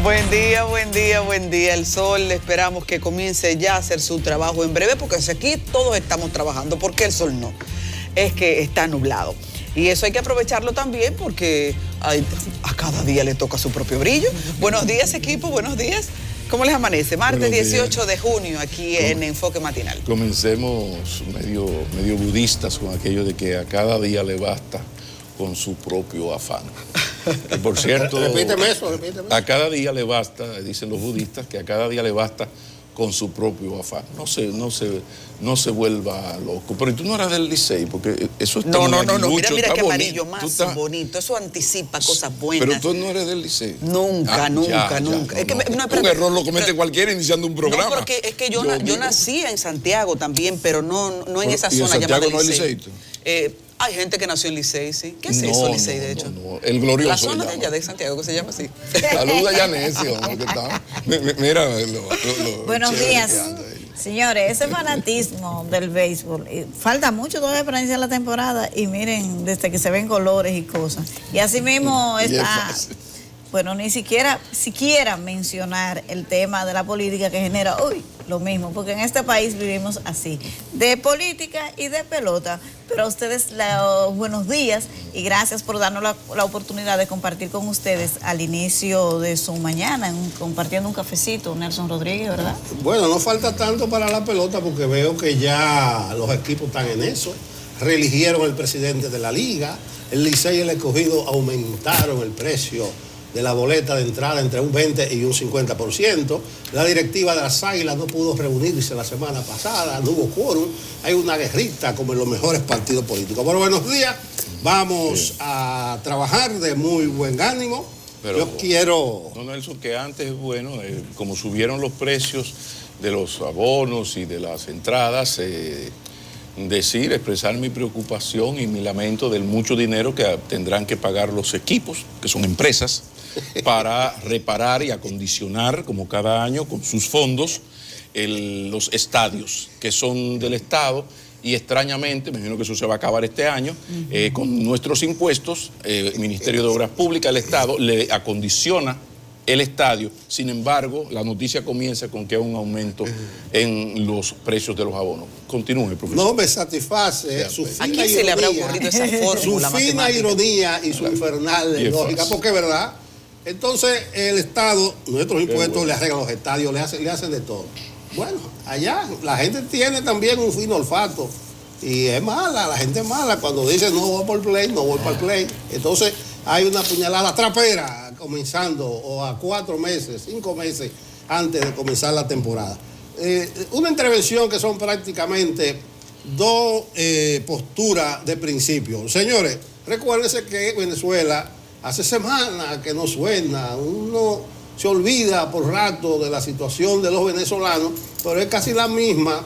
Buen día, buen día, buen día. El sol, esperamos que comience ya a hacer su trabajo en breve, porque si aquí todos estamos trabajando, ¿por qué el sol no? Es que está nublado. Y eso hay que aprovecharlo también porque a cada día le toca su propio brillo. Buenos días, equipo, buenos días. ¿Cómo les amanece? Martes 18 de junio aquí en Enfoque Matinal. Comencemos medio budistas con aquello de que a cada día le basta con su propio afán. Que por cierto, repíteme eso. A cada día le basta, dicen los budistas, que a cada día le basta con su propio afán. No se vuelva loco. Pero tú no eras del Licey, porque eso está No. Mira Qué amarillo más bonito. Eso anticipa cosas buenas. Pero tú no eres del Licey. Nunca. Es que un error lo comete cualquiera iniciando un programa. No, porque es que yo nací en Santiago también, pero no en esa zona llamada Santiago no hay Licey. Licey. Hay gente que nació en Licey, sí. ¿Qué es eso, Licey, de hecho? No, el glorioso. La zona de allá de Santiago, que se llama así. Saluda a Yanesio, que está. Mira, buenos días, señores. Ese fanatismo del béisbol, falta mucho todavía para iniciar la temporada y miren, desde que se ven colores y cosas. Y así mismo está... Bueno, ni siquiera mencionar el tema de la política que genera hoy lo mismo, porque en este país vivimos así, de política y de pelota. Pero a ustedes buenos días y gracias por darnos la oportunidad de compartir con ustedes al inicio de su mañana, compartiendo un cafecito, Nelson Rodríguez, ¿verdad? Bueno, no falta tanto para la pelota porque veo que ya los equipos están en eso. Reeligieron el presidente de la liga, el Licey y el Escogido aumentaron el precio de la boleta de entrada entre un 20 y un 50%. La directiva de las Águilas no pudo reunirse la semana pasada, no hubo quórum. Hay una guerrita como en los mejores partidos políticos. Bueno, buenos días. Vamos a trabajar de muy buen ánimo. Pero yo quiero... No, Nelson, que antes, bueno, como subieron los precios de los abonos y de las entradas, expresar mi preocupación y mi lamento del mucho dinero que tendrán que pagar los equipos, que son empresas, para reparar y acondicionar, como cada año, con sus fondos, los estadios que son del Estado. Y extrañamente, me imagino que eso se va a acabar este año, con nuestros impuestos, el Ministerio de Obras Públicas, el Estado, le acondiciona el estadio. Sin embargo, la noticia comienza con que hay un aumento en los precios de los abonos. Continúe, profesor. No me satisface su fina ironía. ¿A quién se le habrá ocurrido esa fórmula su fina ironía y su infernal lógica, porque es verdad. Entonces, el Estado, nuestros impuestos le arreglan los estadios, le hacen de todo. Bueno, allá la gente tiene también un fino olfato. Y es mala, la gente es mala. Cuando dice no voy por play, no voy para el play. Entonces, hay una puñalada trapera comenzando, o a 4 meses, 5 meses antes de comenzar la temporada. Una intervención que son prácticamente dos posturas de principio. Señores, recuérdense que Venezuela hace semanas que no suena, uno se olvida por rato de la situación de los venezolanos, pero es casi la misma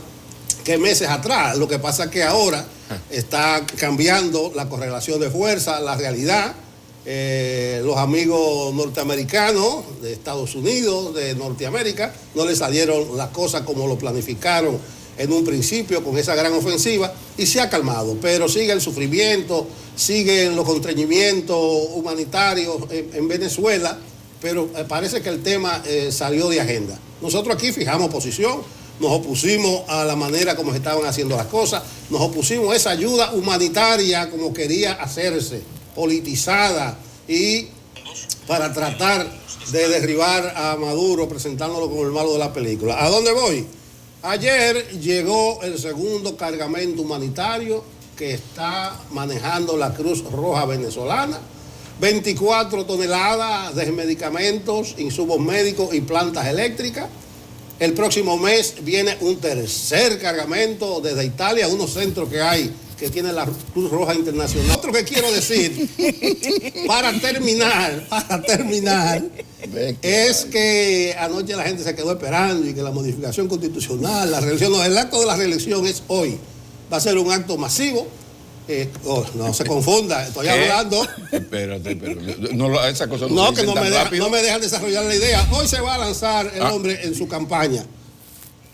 que meses atrás. Lo que pasa es que ahora está cambiando la correlación de fuerza, la realidad. Los amigos norteamericanos de Estados Unidos, de Norteamérica, no les salieron las cosas como lo planificaron en un principio con esa gran ofensiva y se ha calmado, pero sigue el sufrimiento, siguen los constreñimientos humanitarios en Venezuela, pero parece que el tema salió de agenda. Nosotros aquí fijamos posición, nos opusimos a la manera como se estaban haciendo las cosas, nos opusimos a esa ayuda humanitaria como quería hacerse, politizada y para tratar de derribar a Maduro presentándolo como el malo de la película. ¿A dónde voy? Ayer llegó el segundo cargamento humanitario que está manejando la Cruz Roja venezolana, 24 toneladas de medicamentos, insumos médicos y plantas eléctricas. El próximo mes viene un tercer cargamento desde Italia, unos centros que hay que tiene la Cruz Roja Internacional. Otro que quiero decir, para terminar, es que anoche la gente se quedó esperando y que la modificación constitucional, la reelección, no, el acto de la reelección es hoy. Va a ser un acto masivo. No se confunda, estoy hablando. Espérate, pero no, esa cosa no que no me dejan desarrollar la idea. Hoy se va a lanzar el hombre en su campaña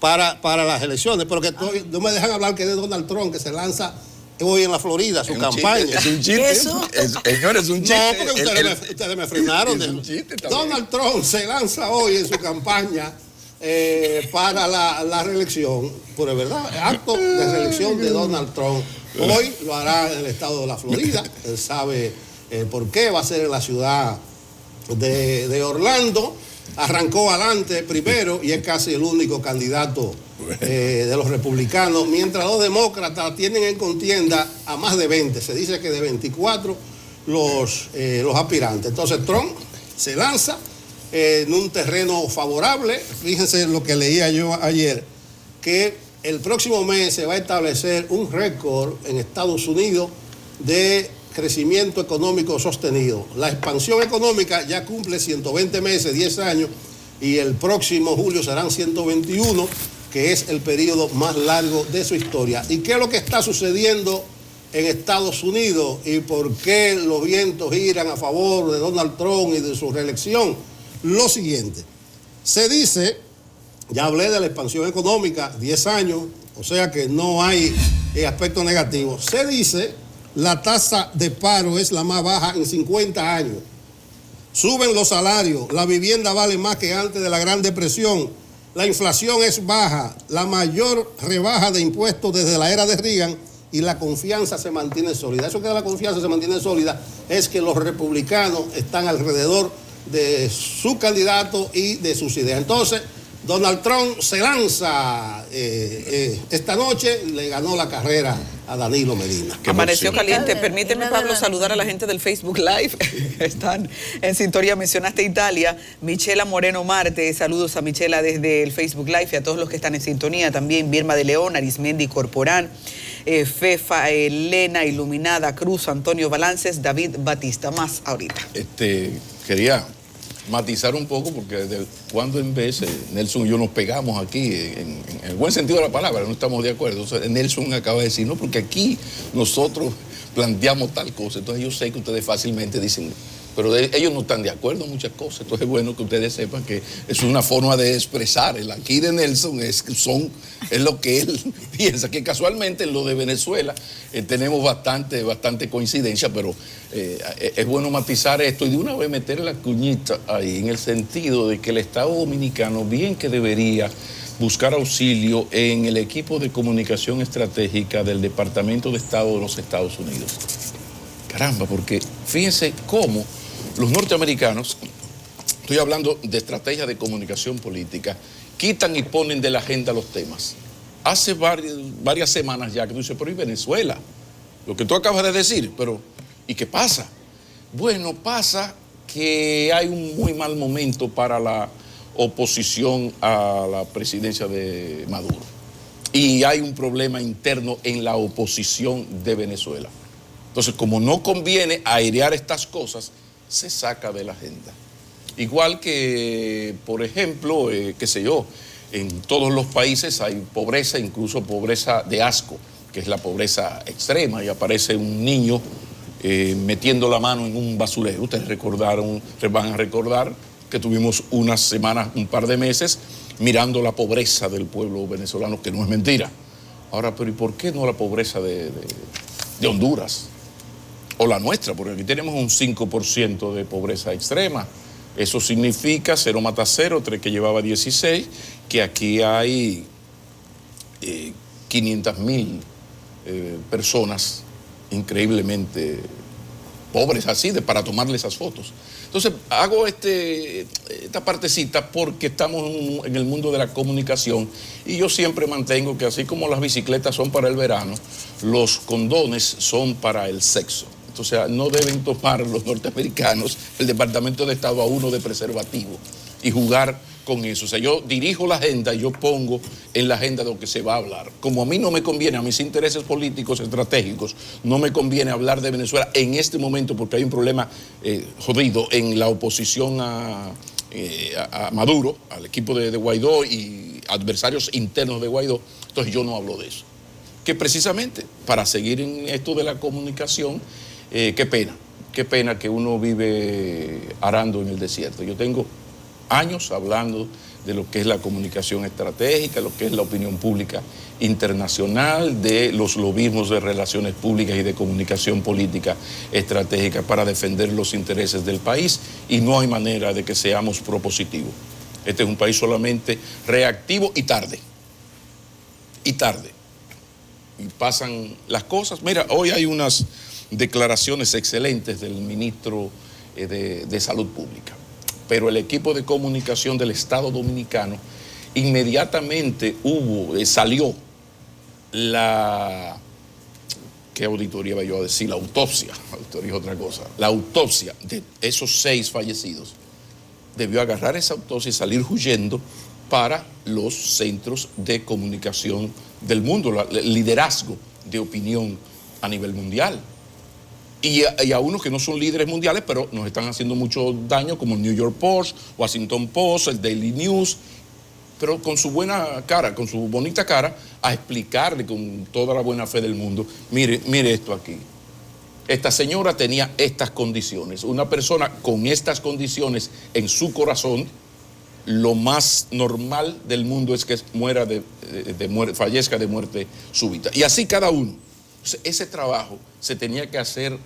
para las elecciones, pero que no me dejan hablar que es de Donald Trump, que se lanza hoy en la Florida, su campaña. Es un chiste. Señor, es un chiste. No, porque ustedes me frenaron. Es un chiste también. Donald Trump se lanza hoy en su campaña para la reelección. Por el verdad, acto de reelección de Donald Trump. Hoy lo hará en el estado de la Florida. Él sabe por qué. Va a ser en la ciudad de Orlando. Arrancó adelante primero y es casi el único candidato de los republicanos, mientras los demócratas tienen en contienda a más de 20, se dice que de 24 los aspirantes. Entonces Trump se lanza en un terreno favorable. Fíjense lo que leía yo ayer, que el próximo mes se va a establecer un récord en Estados Unidos de crecimiento económico sostenido. La expansión económica ya cumple 120 meses, 10 años, y el próximo julio serán 121, que es el periodo más largo de su historia. ¿Y qué es lo que está sucediendo en Estados Unidos y por qué los vientos giran a favor de Donald Trump y de su reelección? Lo siguiente, se dice, ya hablé de la expansión económica, 10 años, o sea que no hay aspecto negativo. Se dice, la tasa de paro es la más baja en 50 años. Suben los salarios, la vivienda vale más que antes de la Gran Depresión, la inflación es baja, la mayor rebaja de impuestos desde la era de Reagan y la confianza se mantiene sólida. Eso que la confianza se mantiene sólida es que los republicanos están alrededor de su candidato y de sus ideas. Entonces, Donald Trump se lanza esta noche, le ganó la carrera a Danilo Medina. Amaneció caliente. Permíteme, Pablo, saludar a la gente del Facebook Live. Están en sintonía. Mencionaste Italia. Michela Moreno Marte, saludos a Michela desde el Facebook Live y a todos los que están en sintonía. También Birma de León, Arismendi Corporán, Fefa, Elena Iluminada, Cruz, Antonio Balances, David Batista. Más ahorita. Quería matizar un poco, porque de cuando en vez Nelson y yo nos pegamos aquí, en el buen sentido de la palabra, no estamos de acuerdo. O sea, Nelson acaba de decir, no, porque aquí nosotros planteamos tal cosa. Entonces yo sé que ustedes fácilmente dicen, pero ellos no están de acuerdo en muchas cosas. Entonces es bueno que ustedes sepan que es una forma de expresar. El aquí de Nelson es lo que él piensa, que casualmente en lo de Venezuela tenemos bastante coincidencia, pero es bueno matizar esto y de una vez meter la cuñita ahí, en el sentido de que el Estado Dominicano bien que debería buscar auxilio en el equipo de comunicación estratégica del Departamento de Estado de los Estados Unidos. Caramba, porque fíjense cómo los norteamericanos, estoy hablando de estrategia de comunicación política, quitan y ponen de la agenda los temas. Hace varias semanas ya que tú dices, pero ¿y Venezuela? Lo que tú acabas de decir, pero ¿y qué pasa? Bueno, pasa que hay un muy mal momento para la oposición a la presidencia de Maduro. Y hay un problema interno en la oposición de Venezuela. Entonces, como no conviene airear estas cosas, se saca de la agenda. Igual que, por ejemplo, qué sé yo, en todos los países hay pobreza, incluso pobreza de asco, que es la pobreza extrema, y aparece un niño metiendo la mano en un basurero. Ustedes van a recordar que tuvimos unas semanas, un par de meses, mirando la pobreza del pueblo venezolano, que no es mentira. Ahora, pero ¿y por qué no la pobreza de Honduras? O la nuestra, porque aquí tenemos un 5% de pobreza extrema. Eso significa 0 mata 0, 3 que llevaba 16, que aquí hay 500.000 personas increíblemente pobres, así, para tomarle esas fotos. Entonces, hago esta partecita porque estamos en el mundo de la comunicación y yo siempre mantengo que así como las bicicletas son para el verano, los condones son para el sexo. O sea, no deben tomar los norteamericanos el Departamento de Estado a uno de preservativo y jugar con eso. O sea, yo dirijo la agenda y yo pongo en la agenda de lo que se va a hablar. Como a mí no me conviene, a mis intereses políticos estratégicos, no me conviene hablar de Venezuela en este momento porque hay un problema jodido en la oposición a Maduro, al equipo de Guaidó y adversarios internos de Guaidó. Entonces yo no hablo de eso. Que precisamente para seguir en esto de la comunicación, qué pena que uno vive arando en el desierto. Yo tengo años hablando de lo que es la comunicación estratégica, lo que es la opinión pública internacional, de los lobismos de relaciones públicas y de comunicación política estratégica para defender los intereses del país, y no hay manera de que seamos propositivos. Este es un país solamente reactivo y tarde. Y tarde. Y pasan las cosas. Mira, hoy hay unas declaraciones excelentes del ministro de Salud Pública, pero el equipo de comunicación del Estado Dominicano inmediatamente salió ¿qué auditoría voy yo a decir? La autopsia. Auditoría es otra cosa. La autopsia de esos 6 fallecidos. Debió agarrar esa autopsia y salir huyendo para los centros de comunicación del mundo, el liderazgo de opinión a nivel mundial. Y a unos que no son líderes mundiales, pero nos están haciendo mucho daño, como el New York Post, Washington Post, el Daily News, pero con su buena cara, con su bonita cara, a explicarle con toda la buena fe del mundo, mire esto aquí. Esta señora tenía estas condiciones. Una persona con estas condiciones en su corazón, lo más normal del mundo es que fallezca de muerte súbita. Y así cada uno. Ese trabajo se tenía que hacer,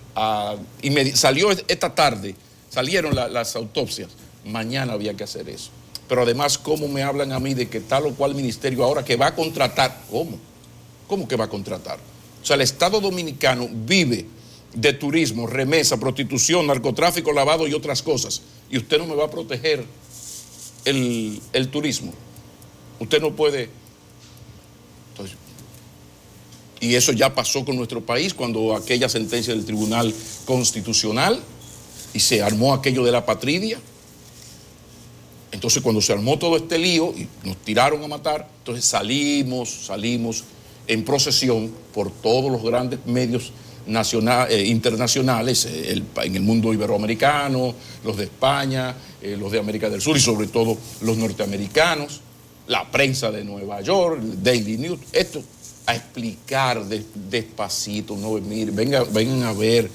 salió esta tarde, salieron las autopsias, mañana había que hacer eso. Pero además, ¿cómo me hablan a mí de que tal o cual ministerio ahora que va a contratar? ¿Cómo? ¿Cómo que va a contratar? O sea, el Estado Dominicano vive de turismo, remesa, prostitución, narcotráfico, lavado y otras cosas. Y usted no me va a proteger el turismo. Usted no puede. Entonces, y eso ya pasó con nuestro país cuando aquella sentencia del Tribunal Constitucional y se armó aquello de la patria. Entonces, cuando se armó todo este lío y nos tiraron a matar, entonces salimos en procesión por todos los grandes medios internacionales, en el mundo iberoamericano, los de España, los de América del Sur y sobre todo los norteamericanos, la prensa de Nueva York, el Daily News, esto a explicar despacito, no, mire, vengan a ver.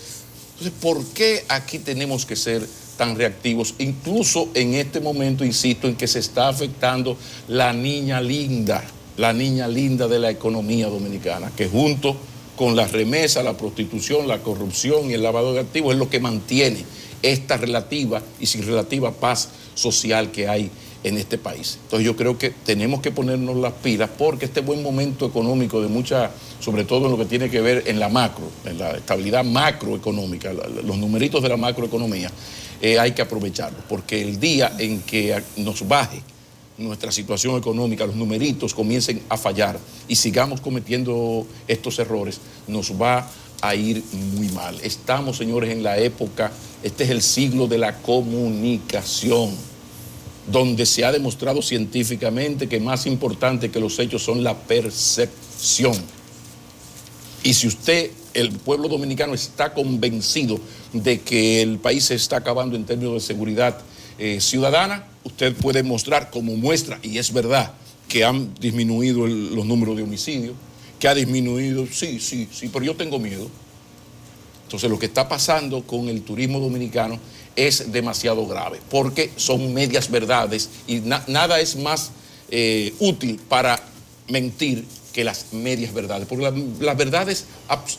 Entonces, ¿por qué aquí tenemos que ser tan reactivos? Incluso en este momento, insisto, en que se está afectando la niña linda de la economía dominicana, que junto con la remesa, la prostitución, la corrupción y el lavado de activos es lo que mantiene esta relativa y sin relativa paz social que hay en este país. Entonces yo creo que tenemos que ponernos las pilas, porque este buen momento económico de sobre todo en lo que tiene que ver en la estabilidad macroeconómica, los numeritos de la macroeconomía, hay que aprovecharlo, porque el día en que nos baje nuestra situación económica, los numeritos comiencen a fallar y sigamos cometiendo estos errores, nos va a ir muy mal. Estamos, señores, en la época, este es el siglo de la comunicación, donde se ha demostrado científicamente que más importante que los hechos son la percepción. Y si el pueblo dominicano está convencido de que el país se está acabando en términos de seguridad ciudadana, usted puede mostrar, como muestra, y es verdad, que han disminuido los números de homicidios, que ha disminuido, sí, pero yo tengo miedo. Entonces lo que está pasando con el turismo dominicano es demasiado grave, porque son medias verdades y nada es más útil para mentir que las medias verdades, porque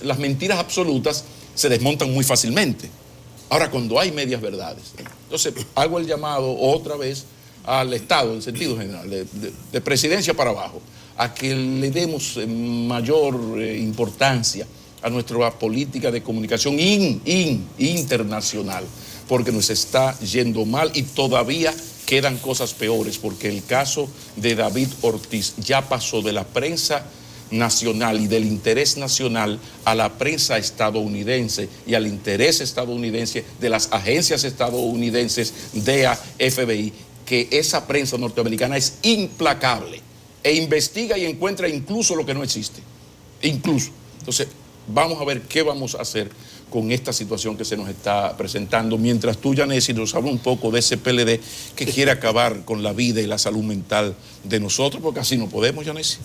las mentiras absolutas se desmontan muy fácilmente. Ahora, cuando hay medias verdades, entonces hago el llamado otra vez al Estado, en sentido general, de presidencia para abajo, a que le demos mayor importancia a nuestra política de comunicación internacional, porque nos está yendo mal y todavía quedan cosas peores, porque el caso de David Ortiz ya pasó de la prensa nacional y del interés nacional a la prensa estadounidense y al interés estadounidense de las agencias estadounidenses, DEA, FBI, que esa prensa norteamericana es implacable e investiga y encuentra incluso lo que no existe, incluso. Entonces, vamos a ver qué vamos a hacer con esta situación que se nos está presentando, mientras tú, Yanesi, nos habla un poco de ese PLD que quiere acabar con la vida y la salud mental de nosotros, porque así no podemos, Yanesi.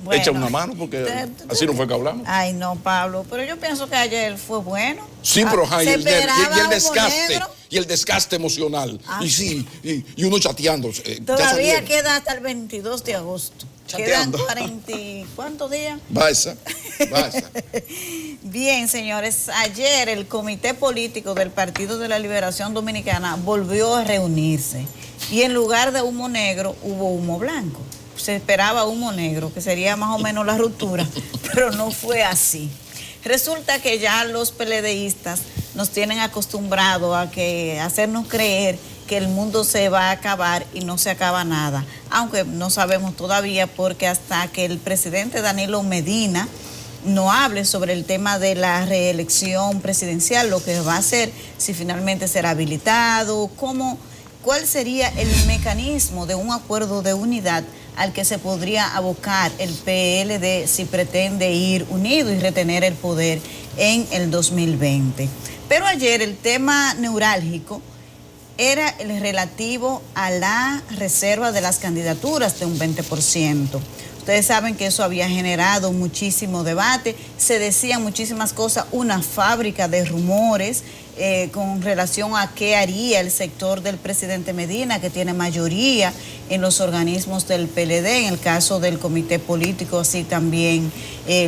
Bueno, echa una mano, porque así no fue que hablamos. Ay, no, Pablo, pero yo pienso que ayer fue bueno. Sí, pero y el desgaste. y el desgaste emocional. Y sí, y uno chateando. Todavía queda hasta el 22 de agosto. Chateando. Quedan 40, ¿cuántos días? Va esa. Bien, señores, ayer el Comité Político del Partido de la Liberación Dominicana volvió a reunirse y en lugar de humo negro hubo humo blanco. Se esperaba humo negro, que sería más o menos la ruptura, pero no fue así. Resulta que ya los PLDistas nos tienen acostumbrados a hacernos creer que el mundo se va a acabar y no se acaba nada, aunque no sabemos todavía, porque hasta que el presidente Danilo Medina no hable sobre el tema de la reelección presidencial, lo que va a hacer, si finalmente será habilitado, cuál sería el mecanismo de un acuerdo de unidad al que se podría abocar el PLD si pretende ir unido y retener el poder en el 2020. Pero ayer el tema neurálgico era el relativo a la reserva de las candidaturas de un 20%. Ustedes saben que eso había generado muchísimo debate, se decían muchísimas cosas, una fábrica de rumores con relación a qué haría el sector del presidente Medina, que tiene mayoría en los organismos del PLD, en el caso del comité político así también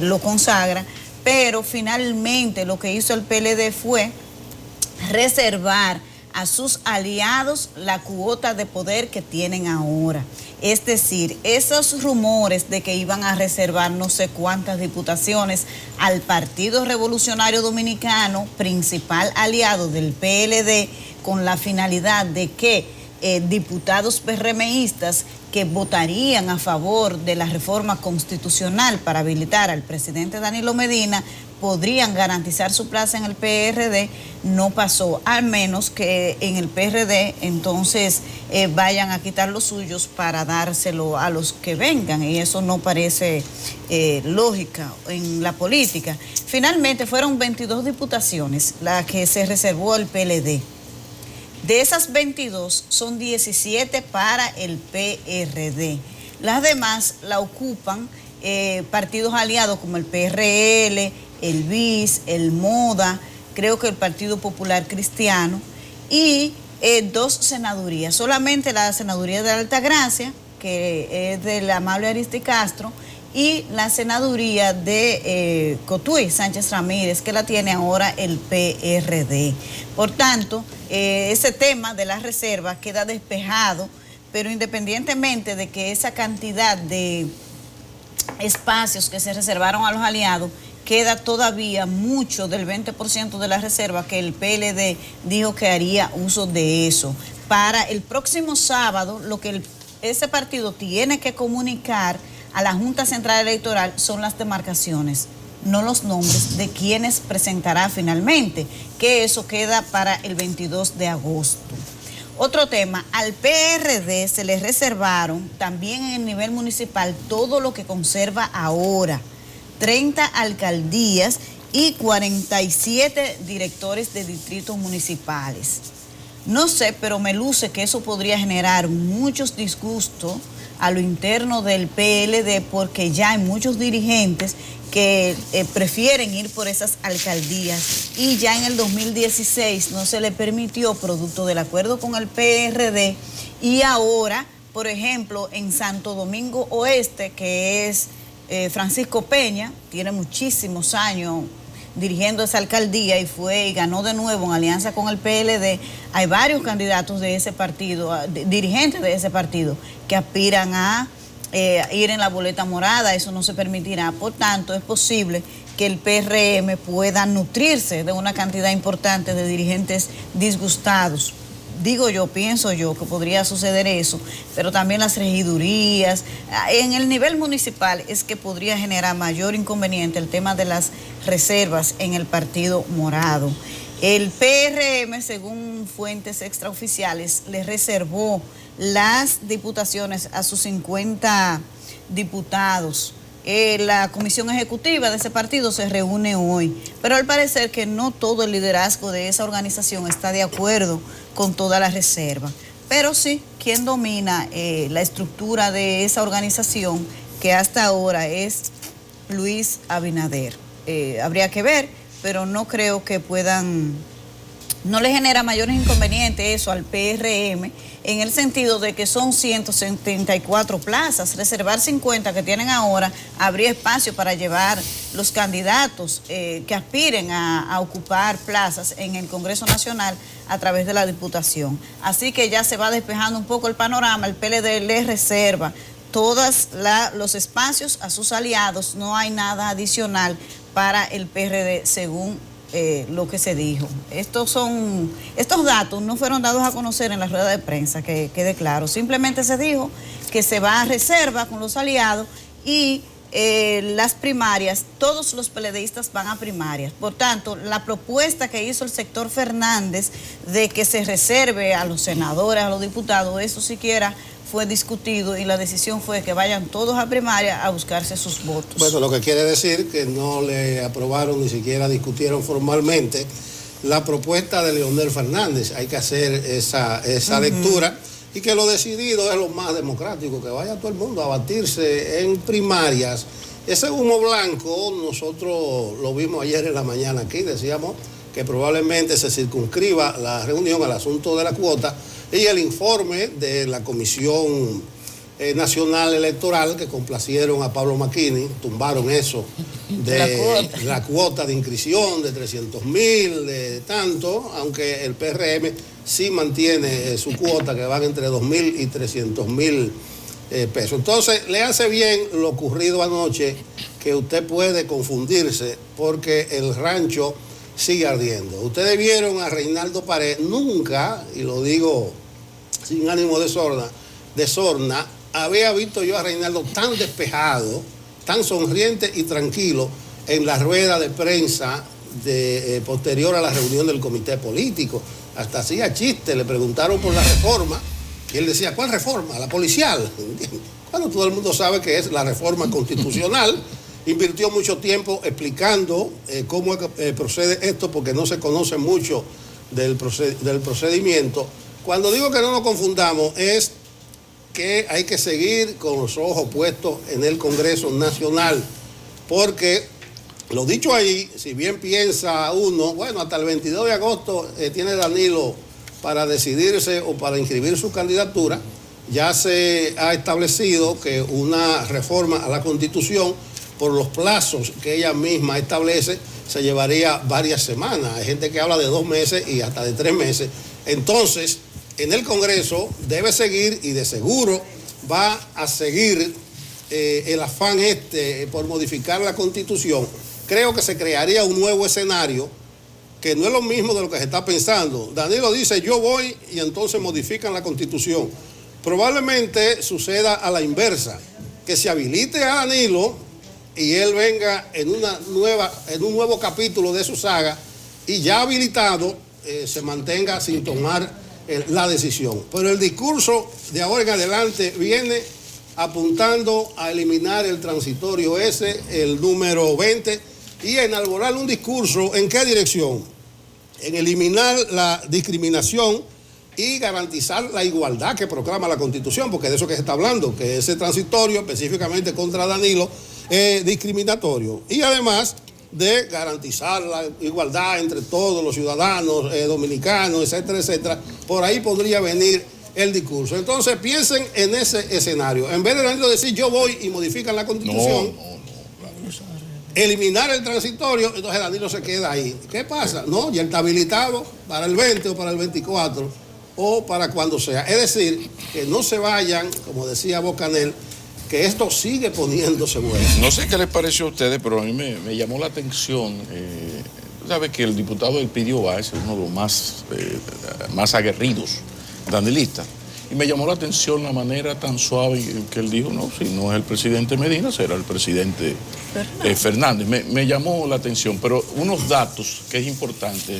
lo consagra, pero finalmente lo que hizo el PLD fue reservar a sus aliados la cuota de poder que tienen ahora. Es decir, esos rumores de que iban a reservar no sé cuántas diputaciones al Partido Revolucionario Dominicano, principal aliado del PLD, con la finalidad de que diputados PRMistas que votarían a favor de la reforma constitucional para habilitar al presidente Danilo Medina podrían garantizar su plaza en el PRD, no pasó, al menos que en el PRD entonces vayan a quitar los suyos para dárselo a los que vengan, y eso no parece lógica en la política. Finalmente fueron 22 diputaciones las que se reservó el PLD. De esas 22 son 17 para el PRD. Las demás la ocupan partidos aliados como el PRL, el BIS, el MODA, creo que el Partido Popular Cristiano, y 2 senadurías. Solamente la senaduría de la Altagracia, que es del amable Aristi Castro, y la senaduría de Cotuí, Sánchez Ramírez, que la tiene ahora el PRD. Por tanto, ese tema de la reserva queda despejado, pero independientemente de que esa cantidad de espacios que se reservaron a los aliados, queda todavía mucho del 20% de la reserva que el PLD dijo que haría uso de eso. Para el próximo sábado, lo que ese partido tiene que comunicar a la Junta Central Electoral son las demarcaciones, no los nombres de quienes presentará finalmente, que eso queda para el 22 de agosto. Otro tema, al PRD se le reservaron también en el nivel municipal todo lo que conserva ahora, 30 alcaldías y 47 directores de distritos municipales. No sé, pero me luce que eso podría generar muchos disgustos a lo interno del PLD, porque ya hay muchos dirigentes que prefieren ir por esas alcaldías, y ya en el 2016 no se le permitió producto del acuerdo con el PRD, y ahora, por ejemplo, en Santo Domingo Oeste, que es Francisco Peña, tiene muchísimos años dirigiendo esa alcaldía y ganó de nuevo en alianza con el PLD. Hay varios candidatos de ese partido, dirigentes de ese partido, que aspiran a ir en la boleta morada. Eso no se permitirá. Por tanto, es posible que el PRM pueda nutrirse de una cantidad importante de dirigentes disgustados. Digo yo, pienso yo que podría suceder eso, pero también las regidurías. En el nivel municipal es que podría generar mayor inconveniente el tema de las reservas en el partido morado. El PRM, según fuentes extraoficiales, le reservó las diputaciones a sus 50 diputados. La comisión ejecutiva de ese partido se reúne hoy, pero al parecer que no todo el liderazgo de esa organización está de acuerdo con toda la reserva. Pero sí, quien domina la estructura de esa organización, que hasta ahora es Luis Abinader. Habría que ver, pero no creo que puedan no le genera mayores inconvenientes eso al PRM, en el sentido de que son 174 plazas. Reservar 50 que tienen ahora, habría espacio para llevar los candidatos que aspiren a ocupar plazas en el Congreso Nacional a través de la Diputación. Así que ya se va despejando un poco el panorama. El PLD le reserva todos los espacios a sus aliados, no hay nada adicional para el PRD según lo que se dijo. Estos datos no fueron dados a conocer en la rueda de prensa, que quede claro. Simplemente se dijo que se va a reserva con los aliados y las primarias, todos los PLDistas van a primarias. Por tanto, la propuesta que hizo el sector Fernández de que se reserve a los senadores, a los diputados, eso siquiera fue discutido y la decisión fue que vayan todos a primaria a buscarse sus votos. Bueno, lo que quiere decir que no le aprobaron ni siquiera discutieron formalmente la propuesta de Leonel Fernández. Hay que hacer esa lectura y que lo decidido es lo más democrático, que vaya todo el mundo a batirse en primarias. Ese humo blanco nosotros lo vimos ayer en la mañana aquí, decíamos que probablemente se circunscriba la reunión al asunto de la cuota y el informe de la Comisión Nacional Electoral que complacieron a Pablo Macchini, tumbaron eso de la cuota de inscripción de 300.000, de tanto, aunque el PRM sí mantiene su cuota que van entre 2.000 y 300.000 pesos. Entonces le hace bien lo ocurrido anoche, que usted puede confundirse porque el rancho sigue ardiendo. Ustedes vieron a Reinaldo Pared, nunca, y lo digo sin ánimo de sorna, había visto yo a Reinaldo tan despejado, tan sonriente y tranquilo en la rueda de prensa posterior a la reunión del comité político. Hasta hacía chiste, le preguntaron por la reforma y él decía, ¿cuál reforma? La policial. Bueno, todo el mundo sabe que es la reforma constitucional. Invirtió mucho tiempo explicando cómo procede esto porque no se conoce mucho del procedimiento. Cuando digo que no nos confundamos es que hay que seguir con los ojos puestos en el Congreso Nacional, porque lo dicho ahí, si bien piensa uno, bueno, hasta el 22 de agosto tiene Danilo para decidirse o para inscribir su candidatura, ya se ha establecido que una reforma a la Constitución, por los plazos que ella misma establece, se llevaría varias semanas. Hay gente que habla de 2 meses y hasta de 3 meses. Entonces, en el Congreso debe seguir y de seguro va a seguir el afán por modificar la Constitución. Creo que se crearía un nuevo escenario que no es lo mismo de lo que se está pensando. Danilo dice, yo voy y entonces modifican la Constitución. Probablemente suceda a la inversa, que se habilite a Danilo y él venga en un nuevo capítulo de su saga y ya habilitado se mantenga sin tomar la decisión. Pero el discurso de ahora en adelante viene apuntando a eliminar el transitorio ese, el número 20, y enarbolar un discurso. ¿En qué dirección? En eliminar la discriminación y garantizar la igualdad que proclama la Constitución, porque de eso que se está hablando, que ese transitorio específicamente contra Danilo es discriminatorio. Y además de garantizar la igualdad entre todos los ciudadanos dominicanos, etcétera, etcétera. Por ahí podría venir el discurso. Entonces piensen en ese escenario. En vez de Danilo decir yo voy y modifican la Constitución, eliminar el transitorio, entonces Danilo se queda ahí. ¿Qué pasa? No, ya está habilitado para el 20 o para el 24 o para cuando sea. Es decir, que no se vayan, como decía Bocanel, que esto sigue poniéndose bueno. No sé qué les pareció a ustedes, pero a mí me llamó la atención. Sabe que el diputado Elpidio Báez es uno de los más aguerridos danilistas. Y me llamó la atención la manera tan suave que él dijo, no, si no es el presidente Medina, será el presidente Fernández. Me llamó la atención, pero unos datos que es importante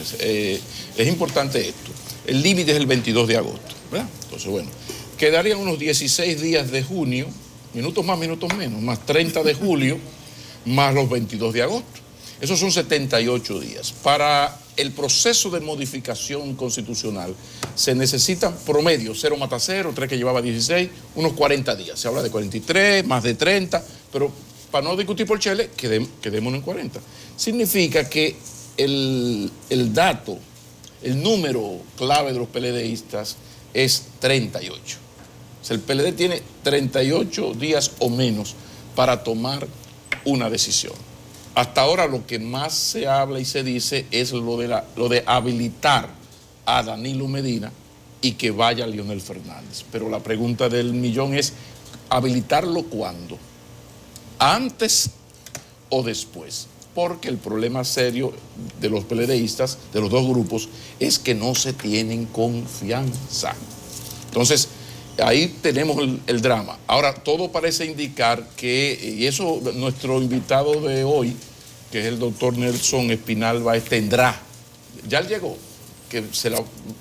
esto. El límite es el 22 de agosto, ¿verdad? Entonces, bueno, quedarían unos 16 días de junio, minutos más, minutos menos, más 30 de julio, más los 22 de agosto. Esos son 78 días. Para el proceso de modificación constitucional se necesitan promedio, 0 mata 0, 3 que llevaba 16, unos 40 días. Se habla de 43, más de 30, pero para no discutir por Chele, quedémonos en 40. Significa que el dato el número clave de los PLDistas es 38. O sea, el PLD tiene 38 días o menos para tomar una decisión. Hasta ahora lo que más se habla y se dice es lo de habilitar a Danilo Medina y que vaya Leonel Fernández. Pero la pregunta del millón es, ¿habilitarlo cuándo? ¿Antes o después? Porque el problema serio de los PLDistas, de los dos grupos, es que no se tienen confianza. Entonces, ahí tenemos el drama. Ahora, todo parece indicar que, y eso nuestro invitado de hoy, que es el doctor Nelson Espinal Báez, tendrá, ya llegó, que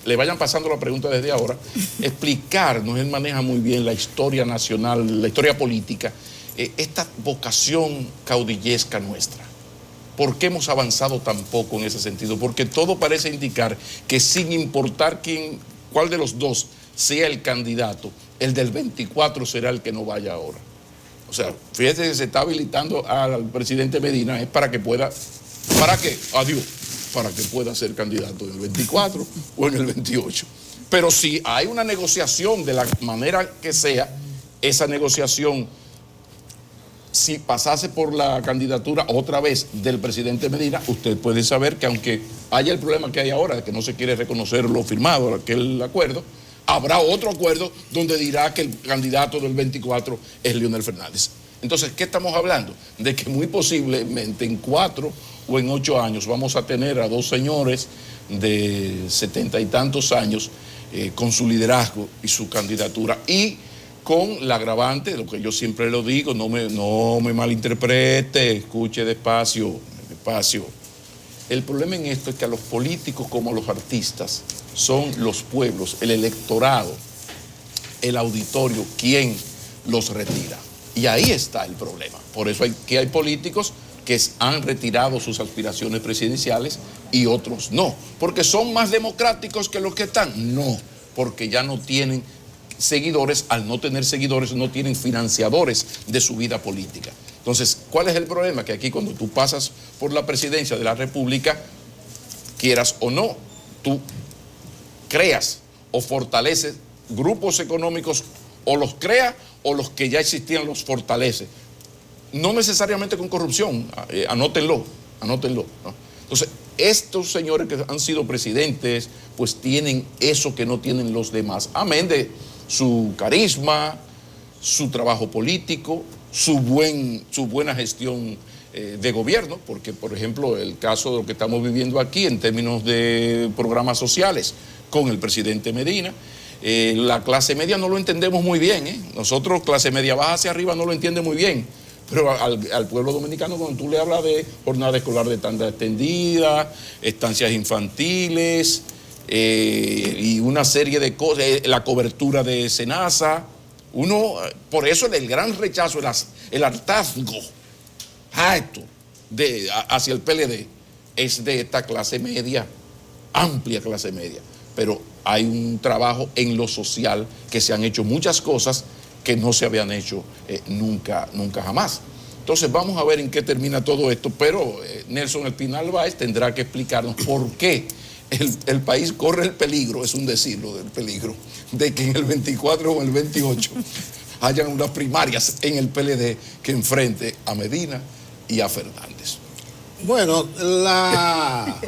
le vayan pasando la pregunta desde ahora, explicarnos, él maneja muy bien la historia nacional, la historia política, esta vocación caudillesca nuestra. ¿Por qué hemos avanzado tan poco en ese sentido? Porque todo parece indicar que sin importar cuál de los dos sea el candidato, el del 24 será el que no vaya ahora. O sea, fíjese que se está habilitando al presidente Medina, es para que pueda, ¿para qué? Adiós, para que pueda ser candidato en el 24 o en el 28. Pero si hay una negociación de la manera que sea, esa negociación, si pasase por la candidatura otra vez del presidente Medina, usted puede saber que aunque haya el problema que hay ahora, de que no se quiere reconocer lo firmado, aquel acuerdo, habrá otro acuerdo donde dirá que el candidato del 24 es Leonel Fernández. Entonces, ¿qué estamos hablando? De que muy posiblemente en 4 o en 8 años vamos a tener a dos señores de 70 y tantos años con su liderazgo y su candidatura, y con la agravante, lo que yo siempre lo digo, no me malinterprete, escuche despacio. El problema en esto es que a los políticos como a los artistas son los pueblos, el electorado, el auditorio, quien los retira. Y ahí está el problema. Por eso hay políticos que han retirado sus aspiraciones presidenciales y otros no. ¿Porque son más democráticos que los que están? No, porque ya no tienen seguidores. Al no tener seguidores no tienen financiadores de su vida política. Entonces, ¿cuál es el problema? Que aquí cuando tú pasas por la presidencia de la República, quieras o no, tú creas o fortaleces grupos económicos, o los creas o los que ya existían los fortalece. No necesariamente con corrupción, anótenlo, ¿no? Entonces, estos señores que han sido presidentes, pues tienen eso que no tienen los demás, amén de su carisma, su trabajo político, su buena gestión de gobierno, porque por ejemplo el caso de lo que estamos viviendo aquí en términos de programas sociales con el presidente Medina, la clase media no lo entendemos muy bien, nosotros clase media baja hacia arriba no lo entiende muy bien, pero al pueblo dominicano cuando tú le hablas de jornada escolar de tanda extendida, estancias infantiles y una serie de cosas, la cobertura de SENASA, por eso el gran rechazo, el hartazgo hacia el PLD es de esta clase media, amplia clase media. Pero hay un trabajo en lo social que se han hecho muchas cosas que no se habían hecho nunca jamás. Entonces vamos a ver en qué termina todo esto, pero Nelson Espinal Báez tendrá que explicarnos por qué el país corre el peligro, es un decirlo del peligro, de que en el 24 o el 28 hayan unas primarias en el PLD que enfrente a Medina y a Fernández. Bueno, la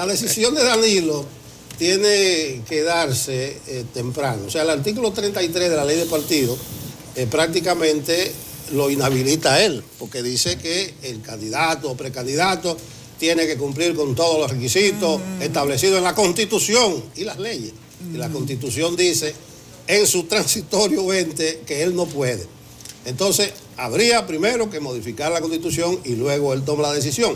decisión de Danilo tiene que darse temprano. O sea, el artículo 33 de la ley de partido prácticamente lo inhabilita a él, porque dice que el candidato o precandidato tiene que cumplir con todos los requisitos establecidos en la Constitución y las leyes. Y la Constitución dice en su transitorio 20 que él no puede. Entonces, habría primero que modificar la Constitución y luego él toma la decisión.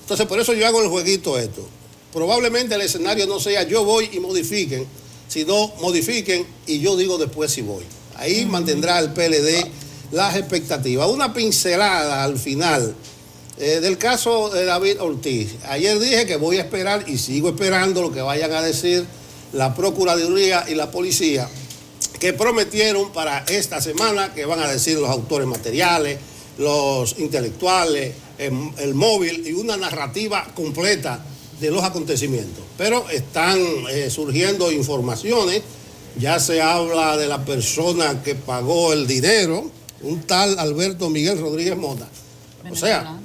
Entonces, por eso yo hago el jueguito esto. Probablemente el escenario no sea yo voy y modifiquen, sino modifiquen y yo digo después si voy. Ahí mantendrá el PLD las expectativas. Una pincelada al final del caso de David Ortiz. Ayer dije que voy a esperar y sigo esperando lo que vayan a decir la Procuraduría y la Policía, que prometieron para esta semana que van a decir los autores materiales, los intelectuales, el móvil y una narrativa completa de los acontecimientos. Pero están surgiendo informaciones, ya se habla de la persona que pagó el dinero, un tal Alberto Miguel Rodríguez Mota. O sea,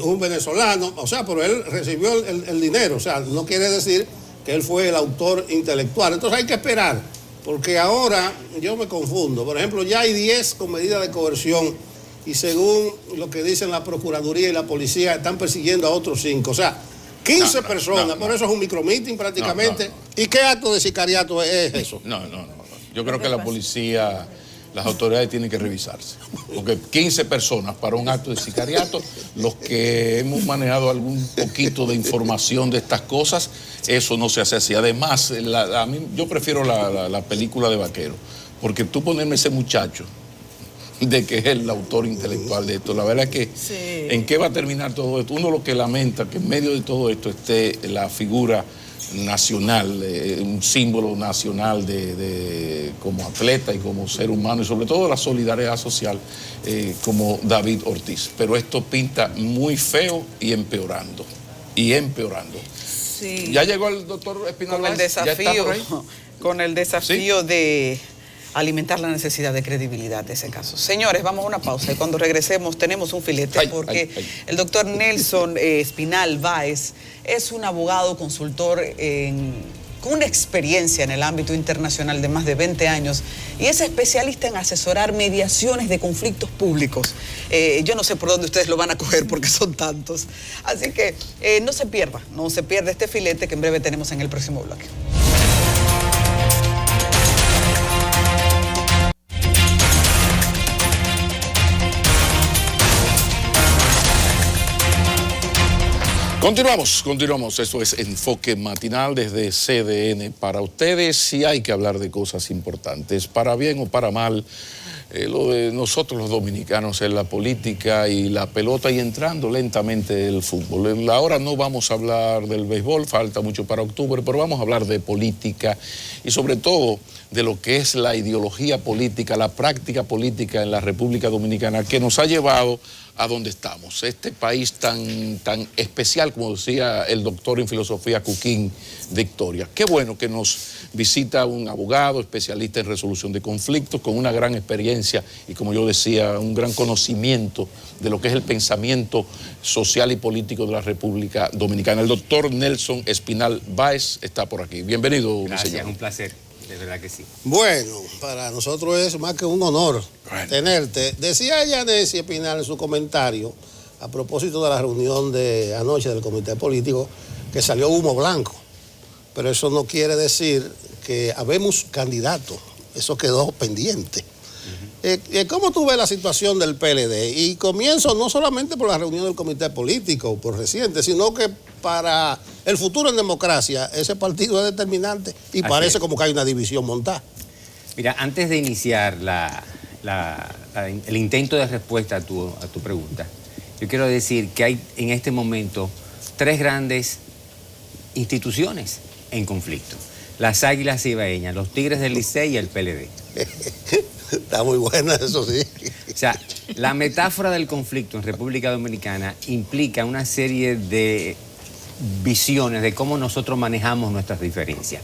un venezolano, o sea, pero él recibió el dinero, o sea, no quiere decir que él fue el autor intelectual. Entonces hay que esperar, porque ahora yo me confundo. Por ejemplo, ya hay 10 con medida de coerción y según lo que dicen la Procuraduría y la policía, están persiguiendo a otros 5. O sea, 15 personas, por eso es un micromeeting prácticamente. ¿Y qué acto de sicariato es eso? No. Yo creo que la policía, las autoridades tienen que revisarse. Porque 15 personas para un acto de sicariato, los que hemos manejado algún poquito de información de estas cosas, eso no se hace así. Además, a mí, yo prefiero la película de vaquero, porque tú ponerme ese muchacho de que es el autor intelectual de esto, la verdad es que sí. ¿En qué va a terminar todo esto? Uno lo que lamenta que en medio de todo esto esté la figura nacional, un símbolo nacional como atleta y como ser humano y sobre todo la solidaridad social como David Ortiz. Pero esto pinta muy feo y empeorando. Sí. ¿Ya llegó el doctor Espinal? Con el desafío ¿sí? de alimentar la necesidad de credibilidad de ese caso. Señores, vamos a una pausa y cuando regresemos tenemos un filete porque el doctor Nelson Espinal Báez es un abogado consultor con una experiencia en el ámbito internacional de más de 20 años y es especialista en asesorar mediaciones de conflictos públicos. Yo no sé por dónde ustedes lo van a coger porque son tantos. Así que no se pierda este filete que en breve tenemos en el próximo bloque. Continuamos. Esto es Enfoque Matinal desde CDN para ustedes y hay que hablar de cosas importantes, para bien o para mal. Lo de nosotros los dominicanos en la política y la pelota y entrando lentamente el fútbol. Ahora no vamos a hablar del béisbol, falta mucho para octubre, pero vamos a hablar de política y sobre todo de lo que es la ideología política, la práctica política en la República Dominicana que nos ha llevado a donde estamos. Este país tan especial, como decía el doctor en filosofía Cuquín Victoria. Qué bueno que nos visita un abogado especialista en resolución de conflictos con una gran experiencia y, como yo decía, un gran conocimiento de lo que es el pensamiento social y político de la República Dominicana. El doctor Nelson Espinal Báez está por aquí. Bienvenido, Gracias, mi señor. Un placer. De verdad que sí. Bueno, para nosotros es más que un honor tenerte. Decía Yanesi Espinal en su comentario, a propósito de la reunión de anoche del comité político, que salió humo blanco. Pero eso no quiere decir que habemos candidatos. Eso quedó pendiente. ¿Cómo tú ves la situación del PLD? Y comienzo no solamente por la reunión del comité político, por reciente, sino que para el futuro en democracia, ese partido es determinante y así parece como que hay una división montada. Mira, antes de iniciar el intento de respuesta a tu pregunta, yo quiero decir que hay en este momento 3 grandes instituciones en conflicto. Las Águilas Cibaeñas, los Tigres del Licey y el PLD. Está muy buena, eso sí. O sea, la metáfora del conflicto en República Dominicana implica una serie de visiones de cómo nosotros manejamos nuestras diferencias.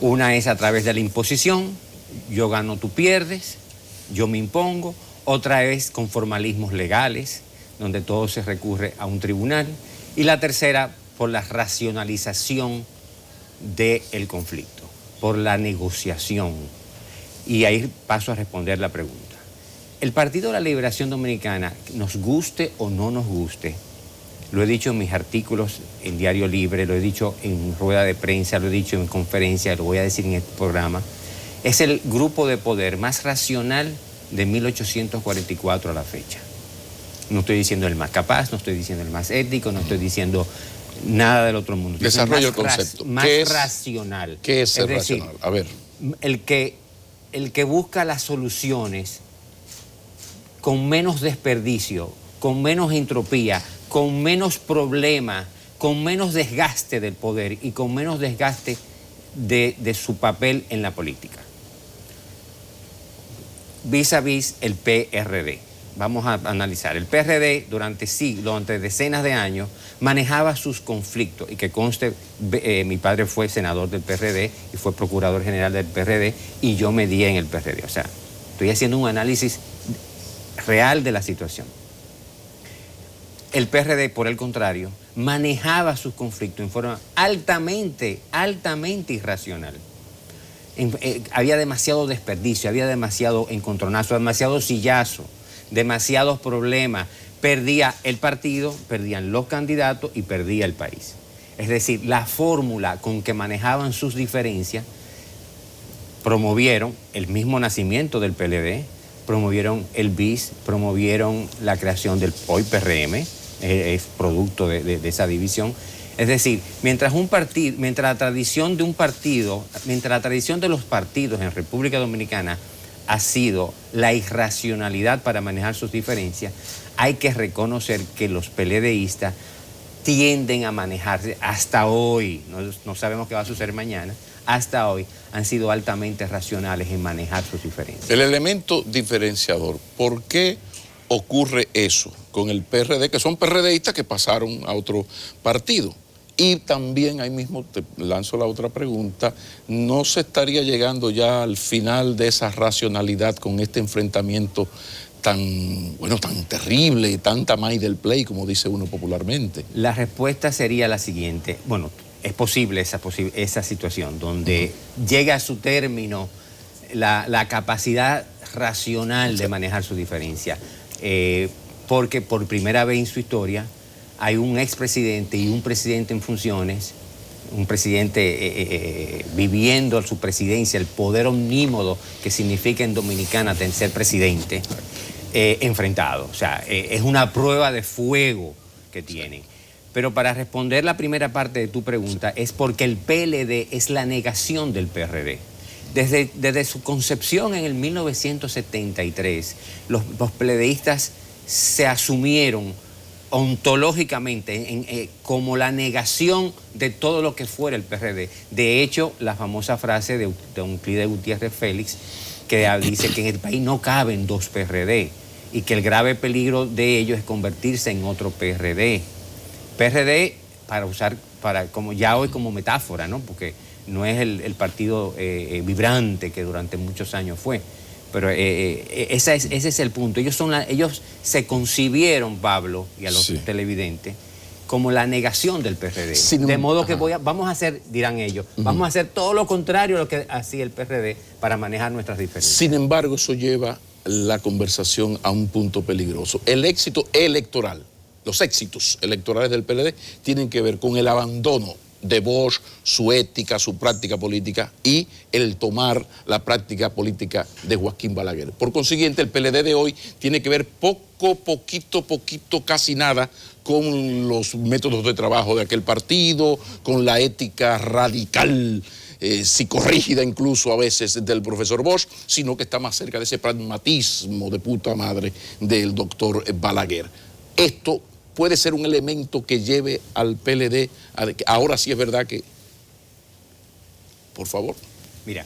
Una es a través de la imposición, yo gano, tú pierdes, yo me impongo. Otra es con formalismos legales, donde todo se recurre a un tribunal. Y la tercera, por la racionalización del conflicto, por la negociación. Y ahí paso a responder la pregunta. El Partido de la Liberación Dominicana, nos guste o no nos guste, lo he dicho en mis artículos en Diario Libre, lo he dicho en rueda de prensa, lo he dicho en conferencia, lo voy a decir en este programa, es el grupo de poder más racional de 1844 a la fecha. No estoy diciendo el más capaz, no estoy diciendo el más ético, no estoy diciendo nada del otro mundo. Desarrollo el concepto. Más racional. ¿Qué es ser racional? A ver. El que busca las soluciones con menos desperdicio, con menos entropía, con menos problema, con menos desgaste del poder y con menos desgaste de su papel en la política. Vis a vis el PRD. vamos a analizar. El PRD durante siglos, durante decenas de años, manejaba sus conflictos. Y que conste, mi padre fue senador del PRD y fue procurador general del PRD y yo me di en el PRD. O sea, estoy haciendo un análisis real de la situación. El PRD, por el contrario, manejaba sus conflictos en forma altamente irracional. Había demasiado desperdicio, había demasiado encontronazo, demasiado sillazo, demasiados problemas. Perdía el partido, perdían los candidatos y perdía el país. Es decir, la fórmula con que manejaban sus diferencias promovieron el mismo nacimiento del PLD, promovieron el BIS, promovieron la creación del hoy PRM, es producto de esa división. Es decir, mientras la tradición de los partidos en República Dominicana ha sido la irracionalidad para manejar sus diferencias, hay que reconocer que los PLDistas tienden a manejarse hasta hoy, no sabemos qué va a suceder mañana, hasta hoy han sido altamente racionales en manejar sus diferencias. El elemento diferenciador, ¿por qué ocurre eso con el PRD, que son PRDistas que pasaron a otro partido? Y también ahí mismo te lanzo la otra pregunta, ¿no se estaría llegando ya al final de esa racionalidad con este enfrentamiento tan terrible, tanta maíz del play, como dice uno popularmente? La respuesta sería la siguiente. Bueno, es posible esa situación donde llega a su término la capacidad racional de manejar su diferencia. Porque por primera vez en su historia hay un expresidente y un presidente en funciones, un presidente viviendo su presidencia, el poder omnímodo que significa en Dominicana ser presidente, enfrentado. O sea, es una prueba de fuego que tienen. Pero para responder la primera parte de tu pregunta, es porque el PLD es la negación del PRD. Desde su concepción en el 1973, los PLDistas se asumieron ontológicamente como la negación de todo lo que fuera el PRD. De hecho, la famosa frase de Euclides Gutiérrez Félix, que dice que en el país no caben dos PRD y que el grave peligro de ello es convertirse en otro PRD. PRD, como ya hoy como metáfora, ¿no? Porque no es el partido vibrante que durante muchos años fue. Pero ese es el punto. Ellos se concibieron, Pablo, y a los televidentes, como la negación del PRD. De modo que vamos a hacer, dirán ellos, vamos a hacer todo lo contrario a lo que hacía el PRD para manejar nuestras diferencias. Sin embargo, eso lleva la conversación a un punto peligroso. El éxito electoral, los éxitos electorales del PLD tienen que ver con el abandono de Bosch, su ética, su práctica política y el tomar la práctica política de Joaquín Balaguer. Por consiguiente, el PLD de hoy tiene que ver poquito, casi nada con los métodos de trabajo de aquel partido, con la ética radical, psicorrígida incluso a veces del profesor Bosch, sino que está más cerca de ese pragmatismo de puta madre del doctor Balaguer. Esto puede ser un elemento que lleve al PLD a que ahora sí es verdad que... Por favor. Mira,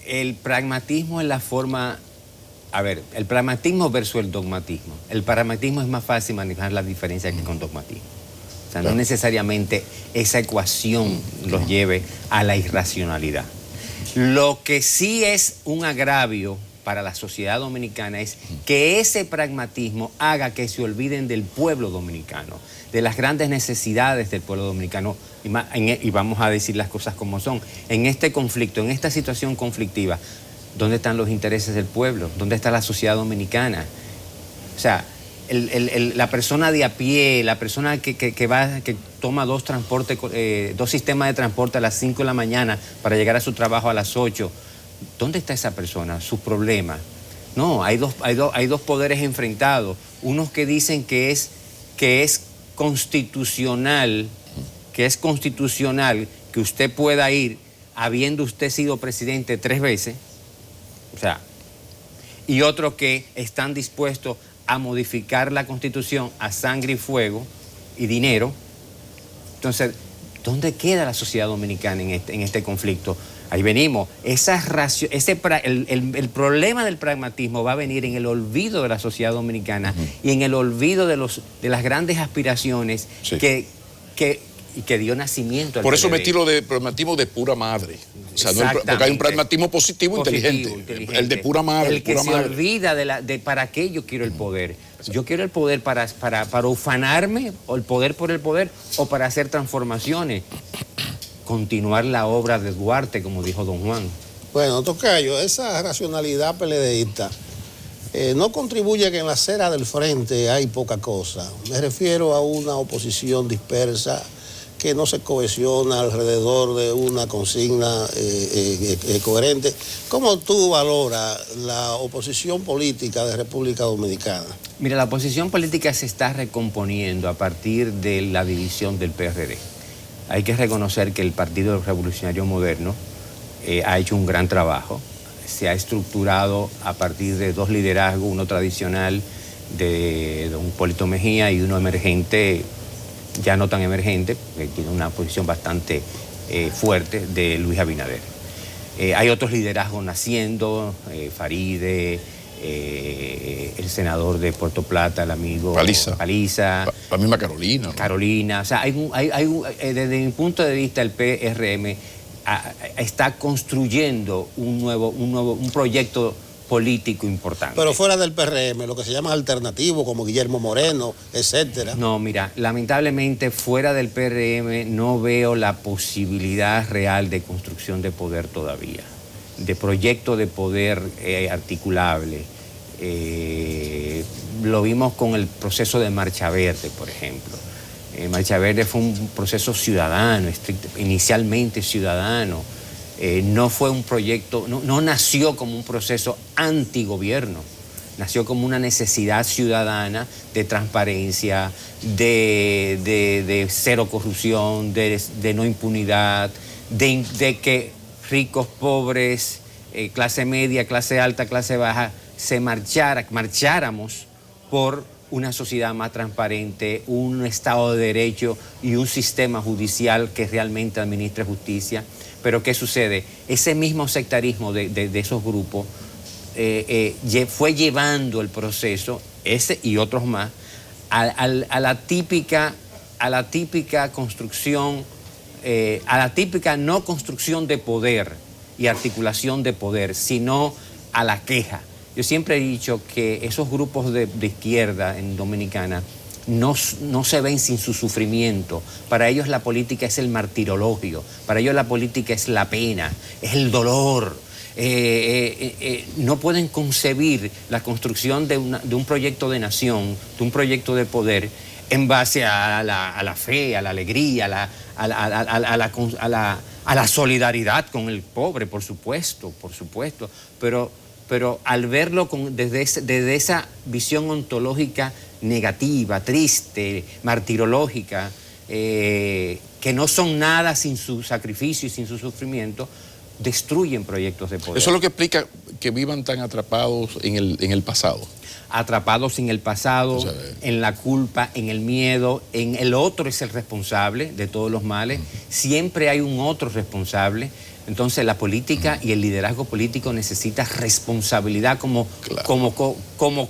el pragmatismo es la forma... A ver, el pragmatismo versus el dogmatismo. El pragmatismo es más fácil manejar las diferencias que con dogmatismo. O sea, no necesariamente esa ecuación los lleve a la irracionalidad. Lo que sí es un agravio para la sociedad dominicana es que ese pragmatismo haga que se olviden del pueblo dominicano, de las grandes necesidades del pueblo dominicano, y vamos a decir las cosas como son. En este conflicto, en esta situación conflictiva, ¿dónde están los intereses del pueblo? ¿Dónde está la sociedad dominicana? O sea, la persona de a pie, la persona que toma dos sistemas de transporte a las 5 de la mañana para llegar a su trabajo a las 8, ¿dónde está esa persona? Sus problemas. No, hay dos poderes enfrentados. Unos que dicen que es constitucional, que usted pueda ir habiendo usted sido presidente 3 veces, o sea, y otros que están dispuestos a modificar la Constitución a sangre y fuego y dinero. Entonces, ¿dónde queda la sociedad dominicana en este conflicto? Ahí venimos. El problema del pragmatismo va a venir en el olvido de la sociedad dominicana y en el olvido de las grandes aspiraciones que dio nacimiento al Por eso PLD. me tiro de pragmatismo de pura madre. O sea, porque hay un pragmatismo positivo, inteligente. El de pura madre. El que se olvida de para qué yo quiero el poder. Yo quiero el poder para ufanarme, o el poder por el poder, o para hacer transformaciones. Continuar la obra de Duarte, como dijo don Juan. Bueno, tocayo, esa racionalidad peledeísta no contribuye que en la acera del frente hay poca cosa. Me refiero a una oposición dispersa que no se cohesiona alrededor de una consigna coherente. ¿Cómo tú valoras la oposición política de República Dominicana? Mira, la oposición política se está recomponiendo a partir de la división del PRD. Hay que reconocer que el Partido Revolucionario Moderno ha hecho un gran trabajo. Se ha estructurado a partir de dos liderazgos, uno tradicional de don Hipólito Mejía y uno emergente, ya no tan emergente, que tiene una posición bastante fuerte, de Luis Abinader. Hay otros liderazgos naciendo, Faride, el senador de Puerto Plata, el amigo Paliza, la misma Carolina, ¿no? Carolina. O sea, desde mi punto de vista, el PRM está construyendo un proyecto político importante. Pero fuera del PRM, lo que se llama alternativo, como Guillermo Moreno, etcétera. No, mira, lamentablemente fuera del PRM no veo la posibilidad real de construcción de poder todavía, de proyecto de poder articulable. Lo vimos con el proceso de Marcha Verde, por ejemplo. Marcha Verde fue un proceso ciudadano, inicialmente ciudadano. No fue un proyecto, no nació como un proceso antigobierno, nació como una necesidad ciudadana de transparencia, de cero corrupción, de no impunidad, de que ricos, pobres, clase media, clase alta, clase baja, marcháramos por una sociedad más transparente, un Estado de Derecho y un sistema judicial que realmente administre justicia. Pero ¿qué sucede? Ese mismo sectarismo de esos grupos fue llevando el proceso, ese y otros más, a la típica construcción, a la típica no construcción de poder y articulación de poder, sino a la queja. Yo siempre he dicho que esos grupos de izquierda en Dominicana no se ven sin su sufrimiento. Para ellos la política es el martirologio, para ellos la política es la pena, es el dolor. No pueden concebir la construcción de un proyecto de nación, de un proyecto de poder, en base a la fe, a la alegría, a la solidaridad con el pobre, por supuesto, pero al verlo desde esa visión ontológica negativa, triste, martirológica, que no son nada sin su sacrificio y sin su sufrimiento, destruyen proyectos de poder. Eso es lo que explica que vivan tan atrapados en el pasado. Atrapados en el pasado, o sea, en la culpa, en el miedo, en el otro es el responsable de todos los males. Siempre hay un otro responsable. Entonces la política y el liderazgo político necesita responsabilidad como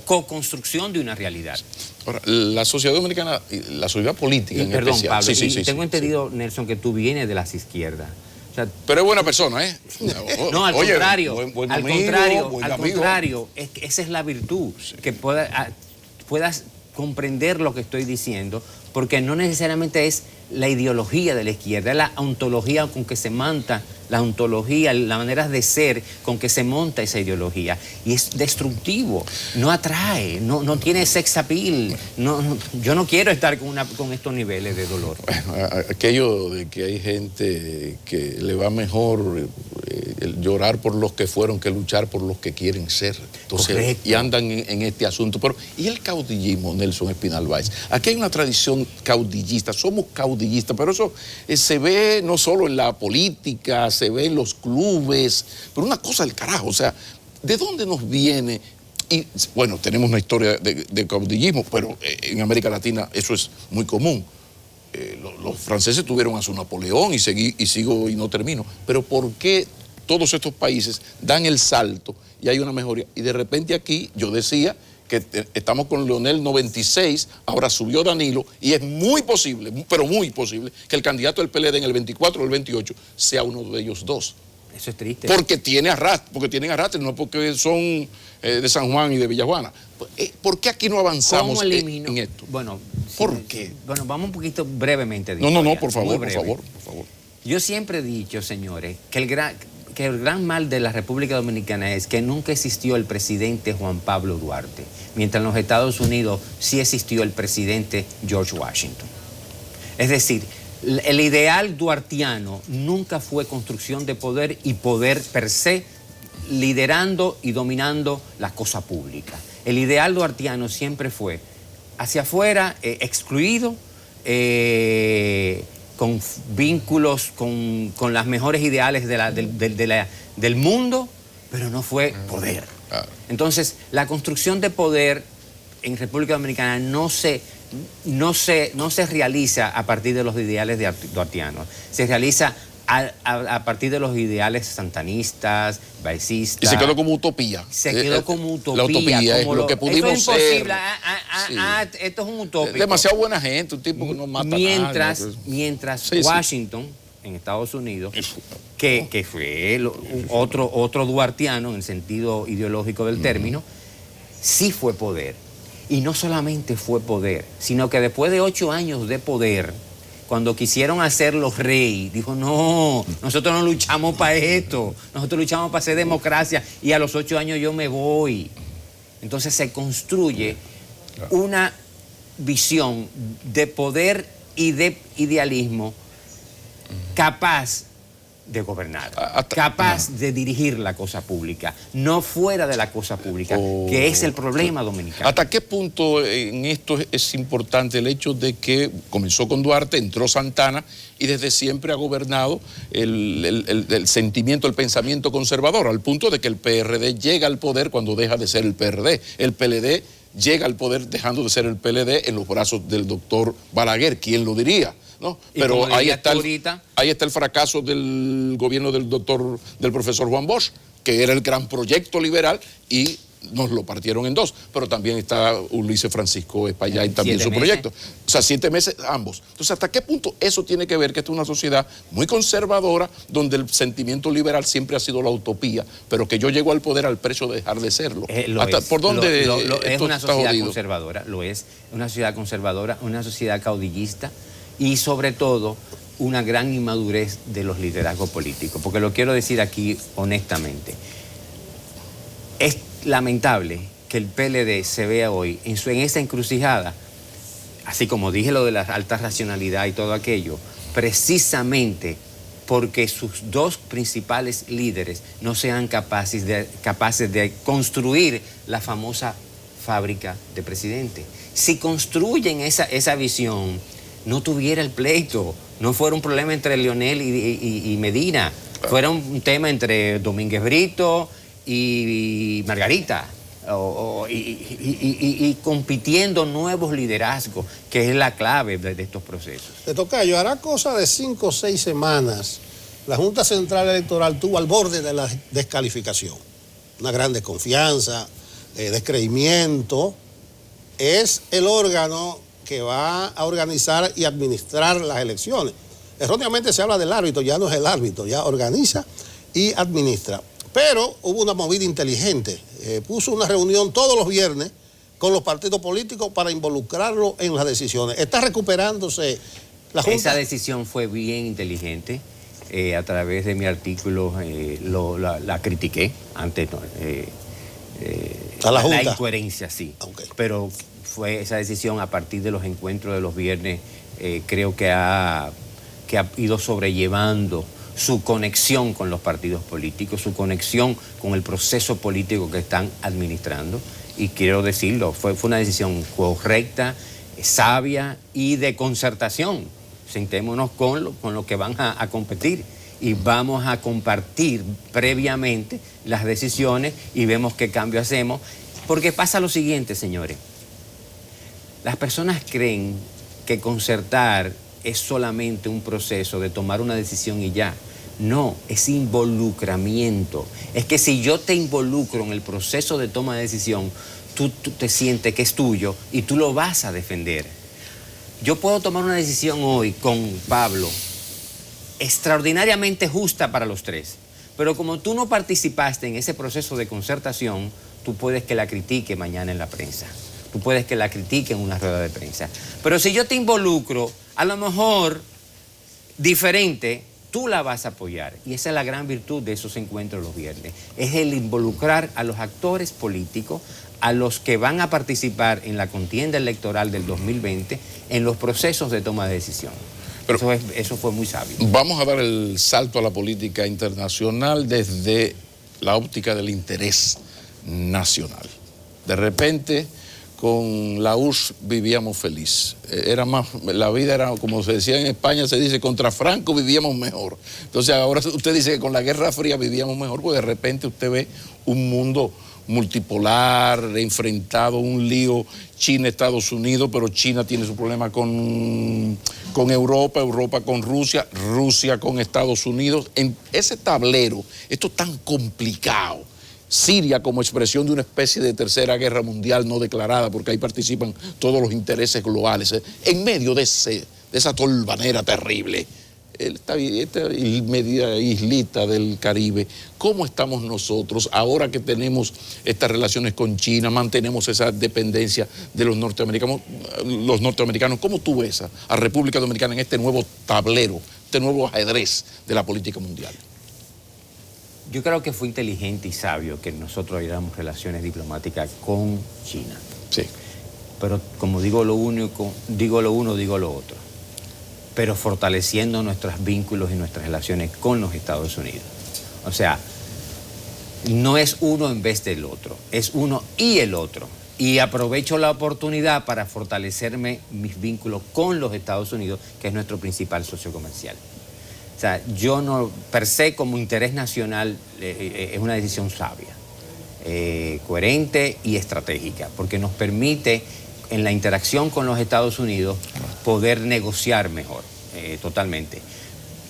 co-construcción de una realidad. Ahora, la sociedad dominicana, la sociedad política en especial. Pablo, tengo entendido, Nelson, que tú vienes de las izquierdas. O sea, pero es buena persona, ¿eh? No, al contrario. Buen al amigo, contrario, esa es la virtud, que puedas comprender lo que estoy diciendo, porque no necesariamente es la ideología de la izquierda, es la ontología con que se monta, la ontología, la manera de ser con que se monta esa ideología. Y es destructivo, no atrae, no tiene sex appeal. Yo no quiero estar con estos niveles de dolor. Bueno, aquello de que hay gente que le va mejor llorar por los que fueron que luchar por los que quieren ser. Entonces, y andan en este asunto. Pero, ¿y el caudillismo, Nelson Espinal Báez? Aquí hay una tradición caudillista, somos caudillistas, pero eso se ve no solo en la política, se ve en los clubes, pero una cosa del carajo, o sea, ¿de dónde nos viene? Y bueno, tenemos una historia de caudillismo, pero en América Latina eso es muy común. Los franceses tuvieron a su Napoleón y sigo y no termino. Pero ¿por qué todos estos países dan el salto y hay una mejoría. Y de repente aquí yo decía que estamos con Leonel 96, ahora subió Danilo, y es muy posible, pero muy posible, que el candidato del PLD en el 24 o el 28 sea uno de ellos dos. Eso es triste. Porque tienen arrastre, no porque son de San Juan y de Villajuana. ¿Por qué aquí no avanzamos en esto? Bueno, ¿por qué? Bueno, vamos un poquito brevemente. No, por favor. Yo siempre he dicho, señores, que el gran mal de la República Dominicana es que nunca existió el presidente Juan Pablo Duarte, mientras en los Estados Unidos sí existió el presidente George Washington. Es decir, el ideal duartiano nunca fue construcción de poder y poder per se, liderando y dominando la cosa pública. El ideal duartiano siempre fue hacia afuera, excluido, con vínculos con las mejores ideales del mundo, pero no fue poder. Entonces, la construcción de poder en República Dominicana no se realiza a partir de los ideales duartianos, se realiza a partir de los ideales santanistas, baicistas. Y se quedó como utopía. Se quedó como utopía. La utopía es lo que pudimos esto es imposible. ser. Esto es un utópico. Demasiado buena gente, un tipo que no mata a nadie. Mientras Washington, en Estados Unidos, que fue otro duartiano en el sentido ideológico del término, sí fue poder. Y no solamente fue poder, sino que después de 8 años de poder, cuando quisieron hacerlo rey, dijo, no, nosotros no luchamos para esto, nosotros luchamos para hacer democracia y a los 8 años yo me voy. Entonces se construye una visión de poder y de idealismo capaz de gobernar, capaz de dirigir la cosa pública, no fuera de la cosa pública, que es el problema dominicano. ¿Hasta qué punto en esto es importante el hecho de que comenzó con Duarte, entró Santana y desde siempre ha gobernado el sentimiento, el pensamiento conservador, al punto de que el PRD llega al poder cuando deja de ser el PRD, el PLD llega al poder dejando de ser el PLD en los brazos del doctor Balaguer, ¿quién lo diría? ¿No? Pero ahí está el fracaso del gobierno del profesor Juan Bosch, que era el gran proyecto liberal y nos lo partieron en dos. Pero también está Ulises Francisco Espaillá y también su proyecto. O sea, 7 meses ambos. Entonces, ¿hasta qué punto eso tiene que ver que esta es una sociedad muy conservadora, donde el sentimiento liberal siempre ha sido la utopía, pero que yo llego al poder al precio de dejar de serlo? ¿Por dónde es una sociedad conservadora? Lo es. Una sociedad conservadora, una sociedad caudillista, y sobre todo una gran inmadurez de los liderazgos políticos, porque lo quiero decir aquí honestamente. Es lamentable que el PLD se vea hoy en esa encrucijada, así como dije lo de la alta racionalidad y todo aquello, precisamente porque sus dos principales líderes no sean capaces de construir la famosa fábrica de presidente. Si construyen esa visión, no tuviera el pleito, no fuera un problema entre Leonel y Medina, fuera un tema entre Domínguez Brito y Margarita, y compitiendo nuevos liderazgos, que es la clave de estos procesos. Te tocayo, hará cosa de 5 o 6 semanas, la Junta Central Electoral estuvo al borde de la descalificación, una gran desconfianza, descreimiento. Es el órgano que va a organizar y administrar las elecciones. Erróneamente se habla del árbitro, ya no es el árbitro, ya organiza y administra. Pero hubo una movida inteligente, puso una reunión todos los viernes con los partidos políticos para involucrarlos en las decisiones. Está recuperándose la Junta. Esa decisión fue bien inteligente. A través de mi artículo la critiqué antes. La incoherencia, sí. Okay. Pero fue esa decisión a partir de los encuentros de los viernes, creo que ha ido sobrellevando su conexión con los partidos políticos, su conexión con el proceso político que están administrando. Y quiero decirlo, fue una decisión correcta, sabia y de concertación. Sentémonos con lo que van a competir y vamos a compartir previamente las decisiones y vemos qué cambio hacemos. Porque pasa lo siguiente, señores. Las personas creen que concertar es solamente un proceso de tomar una decisión y ya. No, es involucramiento. Es que si yo te involucro en el proceso de toma de decisión, tú te sientes que es tuyo y tú lo vas a defender. Yo puedo tomar una decisión hoy con Pablo extraordinariamente justa para los tres, pero como tú no participaste en ese proceso de concertación, tú puedes que la critique mañana en la prensa. Tú puedes que la critique en una rueda de prensa. Pero si yo te involucro, a lo mejor diferente, tú la vas a apoyar. Y esa es la gran virtud de esos encuentros los viernes. Es el involucrar a los actores políticos, a los que van a participar en la contienda electoral del 2020, en los procesos de toma de decisión. Pero eso fue muy sabio. Vamos a dar el salto a la política internacional desde la óptica del interés nacional. De repente, con la URSS vivíamos feliz. La vida era, como se decía en España, se dice, contra Franco vivíamos mejor. Entonces ahora usted dice que con la Guerra Fría vivíamos mejor, pues de repente usted ve un mundo multipolar, enfrentado a un lío China-Estados Unidos, pero China tiene su problema con Europa, Europa con Rusia, Rusia con Estados Unidos. En ese tablero, esto tan complicado, Siria como expresión de una especie de tercera guerra mundial no declarada, porque ahí participan todos los intereses globales. En medio de esa tolvanera terrible, esta media islita del Caribe, ¿cómo estamos nosotros ahora que tenemos estas relaciones con China, mantenemos esa dependencia de los norteamericanos? ¿Cómo tú ves a República Dominicana en este nuevo tablero, este nuevo ajedrez de la política mundial? Yo creo que fue inteligente y sabio que nosotros abriéramos relaciones diplomáticas con China. Sí. Pero como digo lo uno, digo lo otro. Pero fortaleciendo nuestros vínculos y nuestras relaciones con los Estados Unidos. O sea, no es uno en vez del otro, es uno y el otro. Y aprovecho la oportunidad para fortalecerme mis vínculos con los Estados Unidos, que es nuestro principal socio comercial. O sea, yo no, per se, como interés nacional, es una decisión sabia, coherente y estratégica, porque nos permite, en la interacción con los Estados Unidos, poder negociar mejor, totalmente.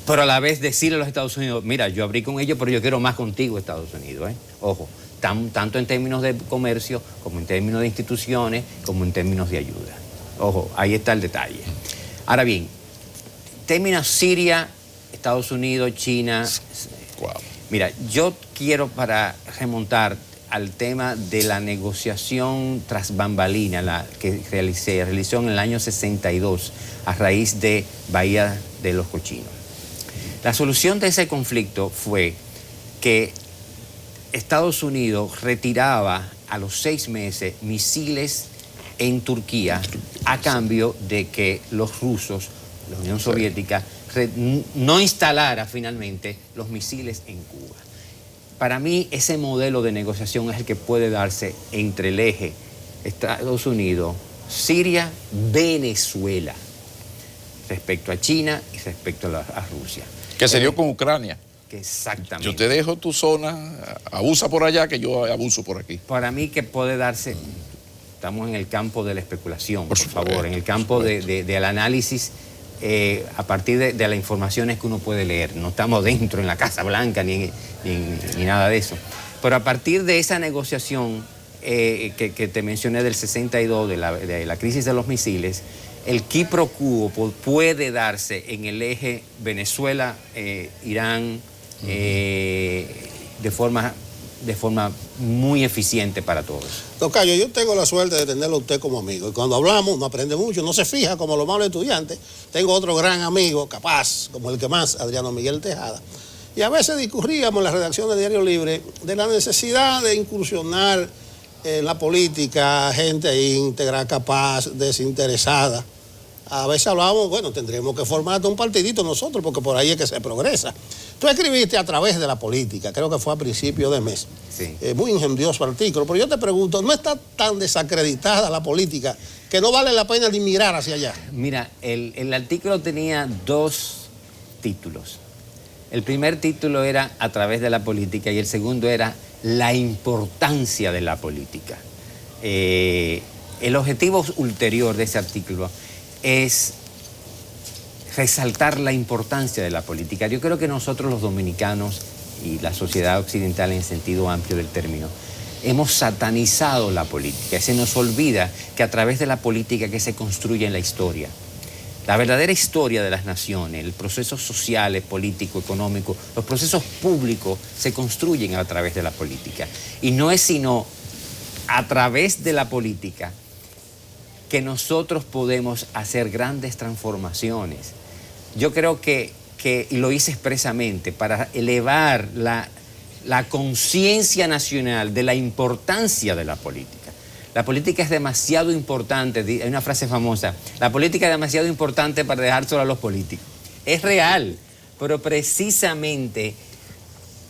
Pero a la vez decirle a los Estados Unidos, mira, yo abrí con ellos, pero yo quiero más contigo, Estados Unidos. Ojo, tanto en términos de comercio, como en términos de instituciones, como en términos de ayuda. Ojo, ahí está el detalle. Ahora bien, términos Siria, Estados Unidos, China. Wow. Mira, yo quiero para remontar al tema de la negociación tras bambalina que realizó en el año 62 a raíz de Bahía de los Cochinos. La solución de ese conflicto fue que Estados Unidos retiraba a los 6 meses misiles en Turquía a cambio de que los rusos, la Unión Soviética, no instalara finalmente los misiles en Cuba. Para mí, ese modelo de negociación es el que puede darse entre el eje Estados Unidos, Siria, Venezuela, respecto a China y respecto a Rusia. Que se dio con Ucrania. Exactamente. Yo te dejo tu zona, abusa por allá, que yo abuso por aquí. Para mí que puede darse, estamos en el campo de la especulación, por favor, en el campo del análisis a partir de las informaciones que uno puede leer. No estamos dentro en la Casa Blanca ni nada de eso. Pero a partir de esa negociación que te mencioné del 62, de la crisis de los misiles, el quid pro quo puede darse en el eje Venezuela, Irán, de forma muy eficiente para todos. Tocayo, yo tengo la suerte de tenerlo a usted como amigo. Y cuando hablamos, no aprende mucho, no se fija como los malos estudiantes. Tengo otro gran amigo, capaz, como el que más, Adriano Miguel Tejada. Y a veces discurríamos en la redacción de Diario Libre de la necesidad de incursionar en la política, gente íntegra, capaz, desinteresada. A veces hablábamos, bueno, tendríamos que formar un partidito nosotros, porque por ahí es que se progresa. Tú escribiste A través de la política, creo que fue a principio de mes. Sí. Muy ingenioso artículo, pero yo te pregunto, ¿no está tan desacreditada la política que no vale la pena ni mirar hacia allá? Mira, el artículo tenía 2 títulos. El primer título era A través de la política y el segundo era La importancia de la política. El objetivo ulterior de ese artículo es resaltar la importancia de la política. Yo creo que nosotros los dominicanos y la sociedad occidental en sentido amplio del término, hemos satanizado la política. Se nos olvida que a través de la política que se construye en la historia, la verdadera historia de las naciones, el proceso social, político, económico, los procesos públicos se construyen a través de la política. Y no es sino a través de la política que nosotros podemos hacer grandes transformaciones. Yo creo que y lo hice expresamente, para elevar la conciencia nacional de la importancia de la política. La política es demasiado importante, hay una frase famosa, la política es demasiado importante para dejar solo a los políticos. Es real, pero precisamente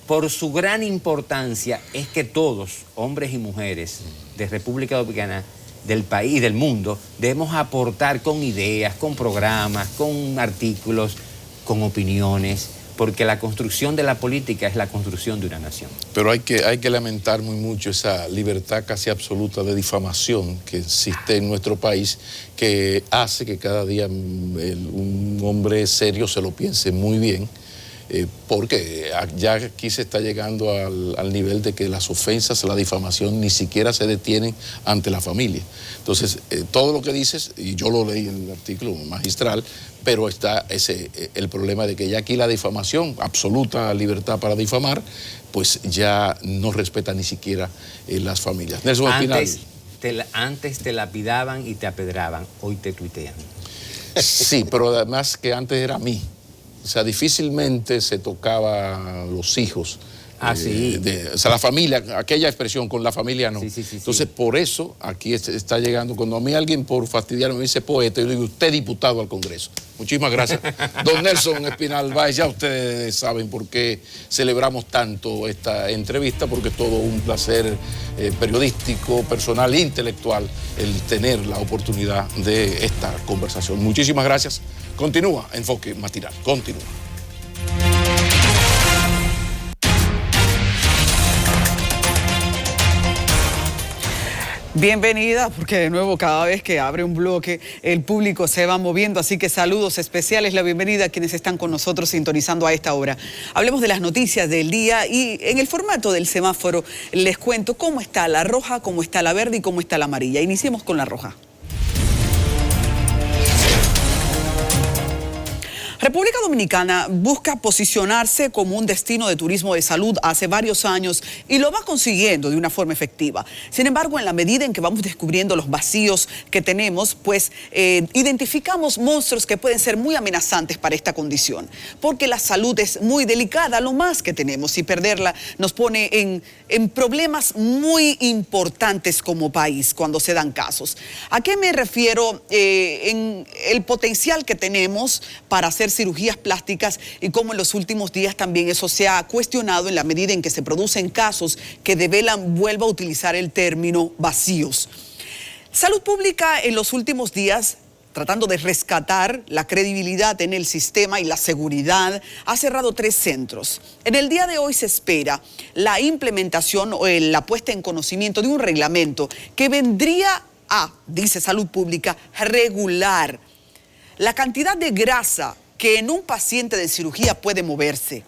por su gran importancia es que todos, hombres y mujeres de República Dominicana, del país y del mundo, debemos aportar con ideas, con programas, con artículos, con opiniones, porque la construcción de la política es la construcción de una nación. Pero hay que lamentar muy mucho esa libertad casi absoluta de difamación que existe en nuestro país, que hace que cada día un hombre serio se lo piense muy bien, porque ya aquí se está llegando al nivel de que las ofensas, la difamación ni siquiera se detienen ante la familia. Entonces, todo lo que dices, y yo lo leí en el artículo magistral, pero está el problema de que ya aquí la difamación, absoluta libertad para difamar, pues ya no respeta ni siquiera las familias. Nelson Espinal. Antes te lapidaban y te apedraban, hoy te tuitean. Sí, pero además que antes era a mí. O sea, difícilmente se tocaba a los hijos. Sí. O sea, la familia, aquella expresión con la familia no. Sí. Entonces, por eso aquí está llegando. Cuando a mí alguien por fastidiarme me dice poeta, yo digo, usted diputado al Congreso. Muchísimas gracias. Don Nelson Espinal Báez, ya ustedes saben por qué celebramos tanto esta entrevista, porque es todo un placer periodístico, personal e intelectual el tener la oportunidad de esta conversación. Muchísimas gracias. Continúa Enfoque Matinal. Continúa. Bienvenida, porque de nuevo cada vez que abre un bloque el público se va moviendo, así que saludos especiales, la bienvenida a quienes están con nosotros sintonizando a esta hora. Hablemos de las noticias del día y en el formato del semáforo les cuento cómo está la roja, cómo está la verde y cómo está la amarilla. Iniciemos con la roja. República Dominicana busca posicionarse como un destino de turismo de salud hace varios años y lo va consiguiendo de una forma efectiva. Sin embargo, en la medida en que vamos descubriendo los vacíos que tenemos, pues identificamos monstruos que pueden ser muy amenazantes para esta condición, porque la salud es muy delicada, lo más que tenemos, y perderla nos pone en problemas muy importantes como país cuando se dan casos. ¿A qué me refiero? En el potencial que tenemos para hacer cirugías plásticas y cómo en los últimos días también eso se ha cuestionado en la medida en que se producen casos que develan, vuelvo a utilizar el término, vacíos. Salud Pública en los últimos días, tratando de rescatar la credibilidad en el sistema y la seguridad, ha cerrado 3 centros. En el día de hoy se espera la implementación o la puesta en conocimiento de un reglamento que vendría a, dice Salud Pública, regular la cantidad de grasa que en un paciente de cirugía puede moverse,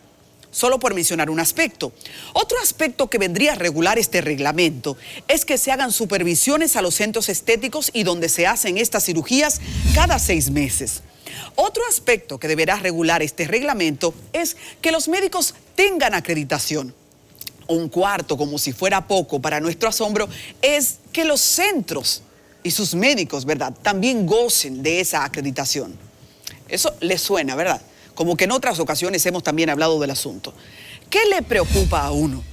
solo por mencionar un aspecto. Otro aspecto que vendría a regular este reglamento es que se hagan supervisiones a los centros estéticos y donde se hacen estas cirugías cada 6 meses. Otro aspecto que deberá regular este reglamento es que los médicos tengan acreditación. Un cuarto, como si fuera poco, para nuestro asombro, es que los centros y sus médicos, ¿verdad?, también gocen de esa acreditación. Eso les suena, ¿verdad? Como que en otras ocasiones hemos también hablado del asunto. ¿Qué le preocupa a uno?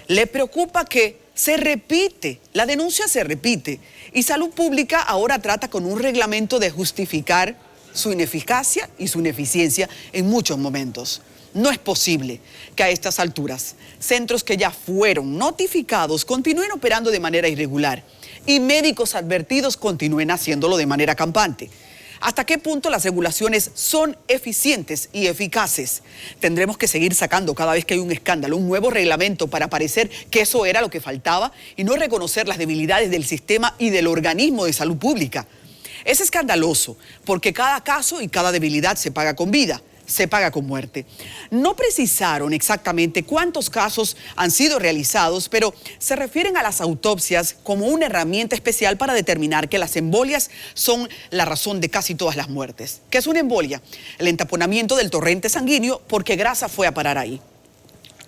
Le preocupa que se repite, la denuncia se repite, y Salud Pública ahora trata con un reglamento de justificar su ineficacia y su ineficiencia en muchos momentos. No es posible que a estas alturas centros que ya fueron notificados continúen operando de manera irregular y médicos advertidos continúen haciéndolo de manera campante. ¿Hasta qué punto las regulaciones son eficientes y eficaces? Tendremos que seguir sacando cada vez que hay un escándalo, un nuevo reglamento para parecer que eso era lo que faltaba y no reconocer las debilidades del sistema y del organismo de salud pública. Es escandaloso porque cada caso y cada debilidad se paga con vida, se paga con muerte. No precisaron exactamente cuántos casos han sido realizados, pero se refieren a las autopsias como una herramienta especial para determinar que las embolias son la razón de casi todas las muertes. ¿Qué es una embolia? El entaponamiento del torrente sanguíneo porque grasa fue a parar ahí.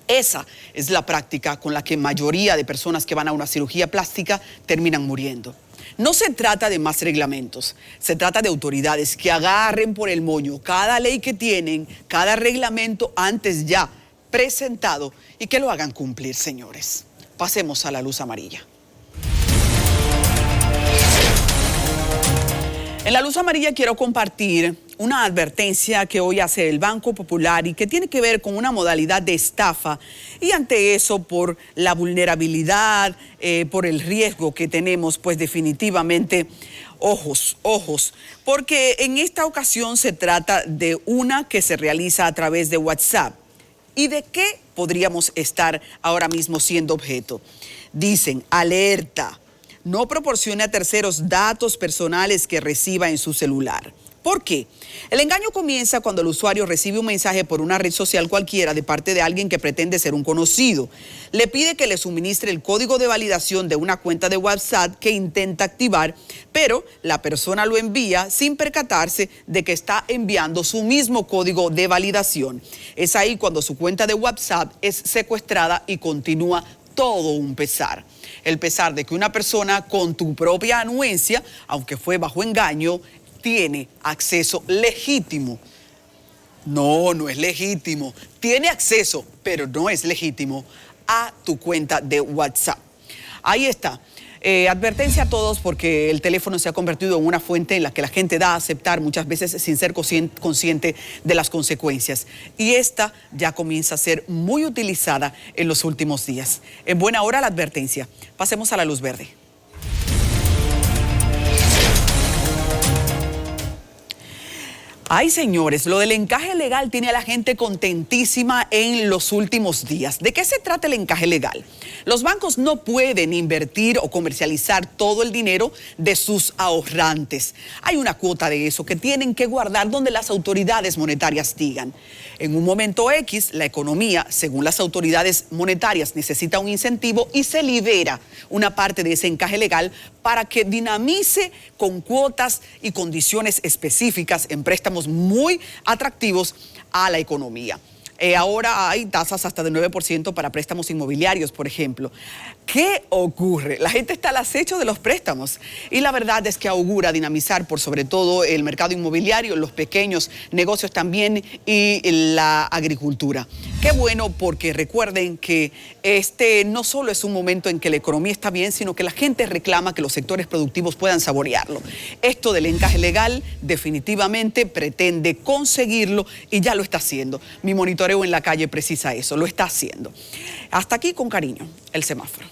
Esa es la práctica con la que mayoría de personas que van a una cirugía plástica terminan muriendo. No se trata de más reglamentos, se trata de autoridades que agarren por el moño cada ley que tienen, cada reglamento antes ya presentado y que lo hagan cumplir, señores. Pasemos a la luz amarilla. En la luz amarilla quiero compartir una advertencia que hoy hace el Banco Popular y que tiene que ver con una modalidad de estafa y ante eso por la vulnerabilidad, por el riesgo que tenemos, pues definitivamente ojos, porque en esta ocasión se trata de una que se realiza a través de WhatsApp. ¿Y de qué podríamos estar ahora mismo siendo objeto? Dicen, alerta, no proporcione a terceros datos personales que reciba en su celular. ¿Por qué? El engaño comienza cuando el usuario recibe un mensaje por una red social cualquiera de parte de alguien que pretende ser un conocido. Le pide que le suministre el código de validación de una cuenta de WhatsApp que intenta activar, pero la persona lo envía sin percatarse de que está enviando su mismo código de validación. Es ahí cuando su cuenta de WhatsApp es secuestrada y continúa todo un pesar. El pesar de que una persona con tu propia anuencia, aunque fue bajo engaño, tiene acceso legítimo. No es legítimo. Tiene acceso, pero no es legítimo a tu cuenta de WhatsApp. Ahí está. Advertencia a todos porque el teléfono se ha convertido en una fuente en la que la gente da a aceptar muchas veces sin ser consciente de las consecuencias. Y esta ya comienza a ser muy utilizada en los últimos días. En buena hora la advertencia. Pasemos a la luz verde. Ay, señores, lo del encaje legal tiene a la gente contentísima en los últimos días. ¿De qué se trata el encaje legal? Los bancos no pueden invertir o comercializar todo el dinero de sus ahorrantes. Hay una cuota de eso que tienen que guardar donde las autoridades monetarias digan. En un momento X, la economía, según las autoridades monetarias, necesita un incentivo y se libera una parte de ese encaje legal para que dinamice con cuotas y condiciones específicas en préstamos muy atractivos a la economía. Ahora hay tasas hasta del 9% para préstamos inmobiliarios, por ejemplo. ¿Qué ocurre? La gente está al acecho de los préstamos y la verdad es que augura dinamizar por sobre todo el mercado inmobiliario, los pequeños negocios también y la agricultura. Qué bueno porque recuerden que este no solo es un momento en que la economía está bien, sino que la gente reclama que los sectores productivos puedan saborearlo. Esto del encaje legal definitivamente pretende conseguirlo y ya lo está haciendo. Mi monitoreo en la calle precisa eso, lo está haciendo. Hasta aquí con cariño, el semáforo.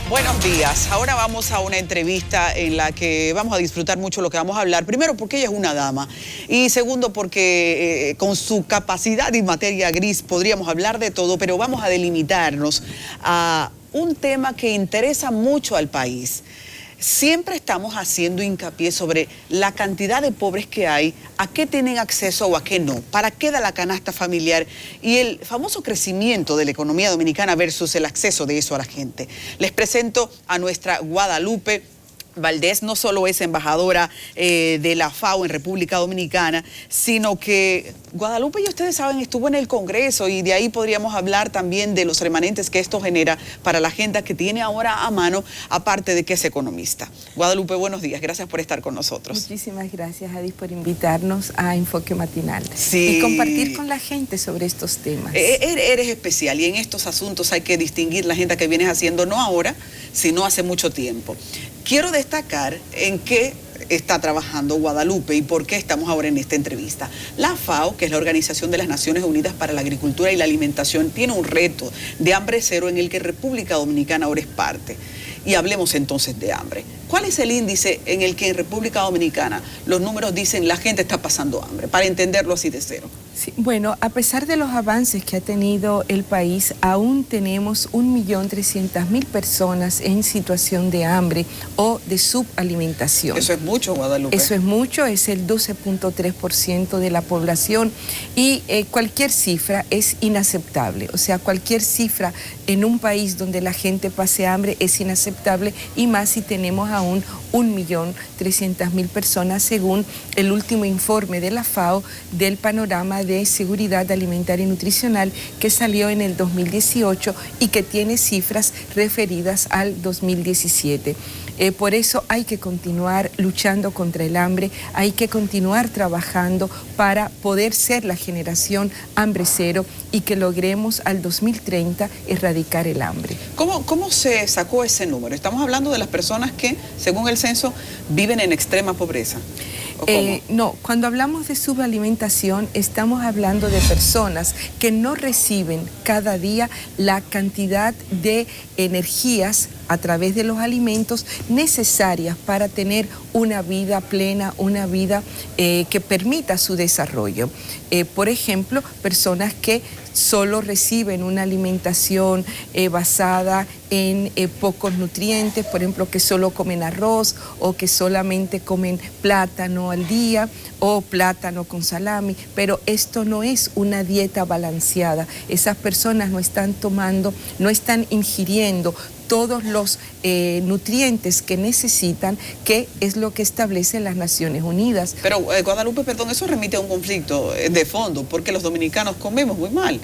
Buenos días. Ahora vamos a una entrevista en la que vamos a disfrutar mucho lo que vamos a hablar. Primero, porque ella es una dama. Y segundo, porque con su capacidad y materia gris podríamos hablar de todo, pero vamos a delimitarnos a un tema que interesa mucho al país. Siempre estamos haciendo hincapié sobre la cantidad de pobres que hay, a qué tienen acceso o a qué no, para qué da la canasta familiar y el famoso crecimiento de la economía dominicana versus el acceso de eso a la gente. Les presento a nuestra Guadalupe Valdés. No solo es embajadora de la FAO en República Dominicana, sino que Guadalupe, ya ustedes saben, estuvo en el Congreso y de ahí podríamos hablar también de los remanentes que esto genera para la agenda que tiene ahora a mano, aparte de que es economista. Guadalupe, buenos días, gracias por estar con nosotros. Muchísimas gracias, Adis, por invitarnos a Enfoque Matinal sí. Y compartir con la gente sobre estos temas. Eres especial y en estos asuntos hay que distinguir la agenda que vienes haciendo, no ahora, sino hace mucho tiempo. Quiero destacar en qué está trabajando Guadalupe y por qué estamos ahora en esta entrevista. La FAO, que es la Organización de las Naciones Unidas para la Agricultura y la Alimentación, tiene un reto de hambre cero en el que República Dominicana ahora es parte. y hablemos entonces de hambre. ¿Cuál es el índice en el que en República Dominicana los números dicen la gente está pasando hambre? Para entenderlo así de cero. Sí, bueno, a pesar de los avances que ha tenido el país, aún tenemos 1.300.000 personas en situación de hambre o de subalimentación. Eso es mucho, Guadalupe. Eso es mucho, es el 12.3% de la población y cualquier cifra es inaceptable. O sea, cualquier cifra en un país donde la gente pase hambre es inaceptable, y más si tenemos aún 1.300.000 personas según el último informe de la FAO del panorama de seguridad alimentaria y nutricional que salió en el 2018 y que tiene cifras referidas al 2017. Por eso hay que continuar luchando contra el hambre, hay que continuar trabajando para poder ser la generación hambre cero y que logremos al 2030 erradicar el hambre. ¿Cómo se sacó ese número? Estamos hablando de las personas que, según el censo, viven en extrema pobreza. No, cuando hablamos de subalimentación estamos hablando de personas que no reciben cada día la cantidad de energías a través de los alimentos necesarias para tener una vida plena, una vida que permita su desarrollo. Por ejemplo, personas que solo reciben una alimentación basada en pocos nutrientes, por ejemplo, que solo comen arroz o que solamente comen plátano al día o plátano con salami, pero esto no es una dieta balanceada. Esas personas no están tomando, no están ingiriendo todos los nutrientes que necesitan, que es lo que establecen las Naciones Unidas. Pero, Guadalupe, perdón, eso remite a un conflicto de fondo, porque los dominicanos comemos muy mal.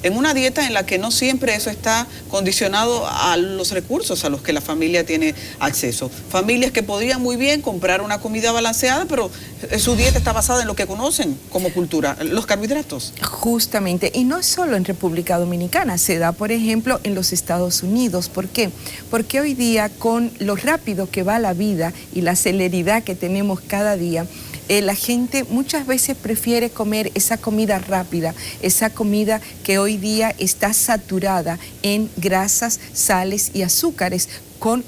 En una dieta en la que no siempre eso está condicionado a los recursos a los que la familia tiene acceso. Familias que podrían muy bien comprar una comida balanceada, pero su dieta está basada en lo que conocen como cultura, los carbohidratos. Justamente, y no solo en República Dominicana, se da, por ejemplo, en los Estados Unidos. ¿Por qué? Porque hoy día, con lo rápido que va la vida y la celeridad que tenemos cada día, la gente muchas veces prefiere comer esa comida rápida, esa comida que hoy día está saturada en grasas, sales y azúcares, con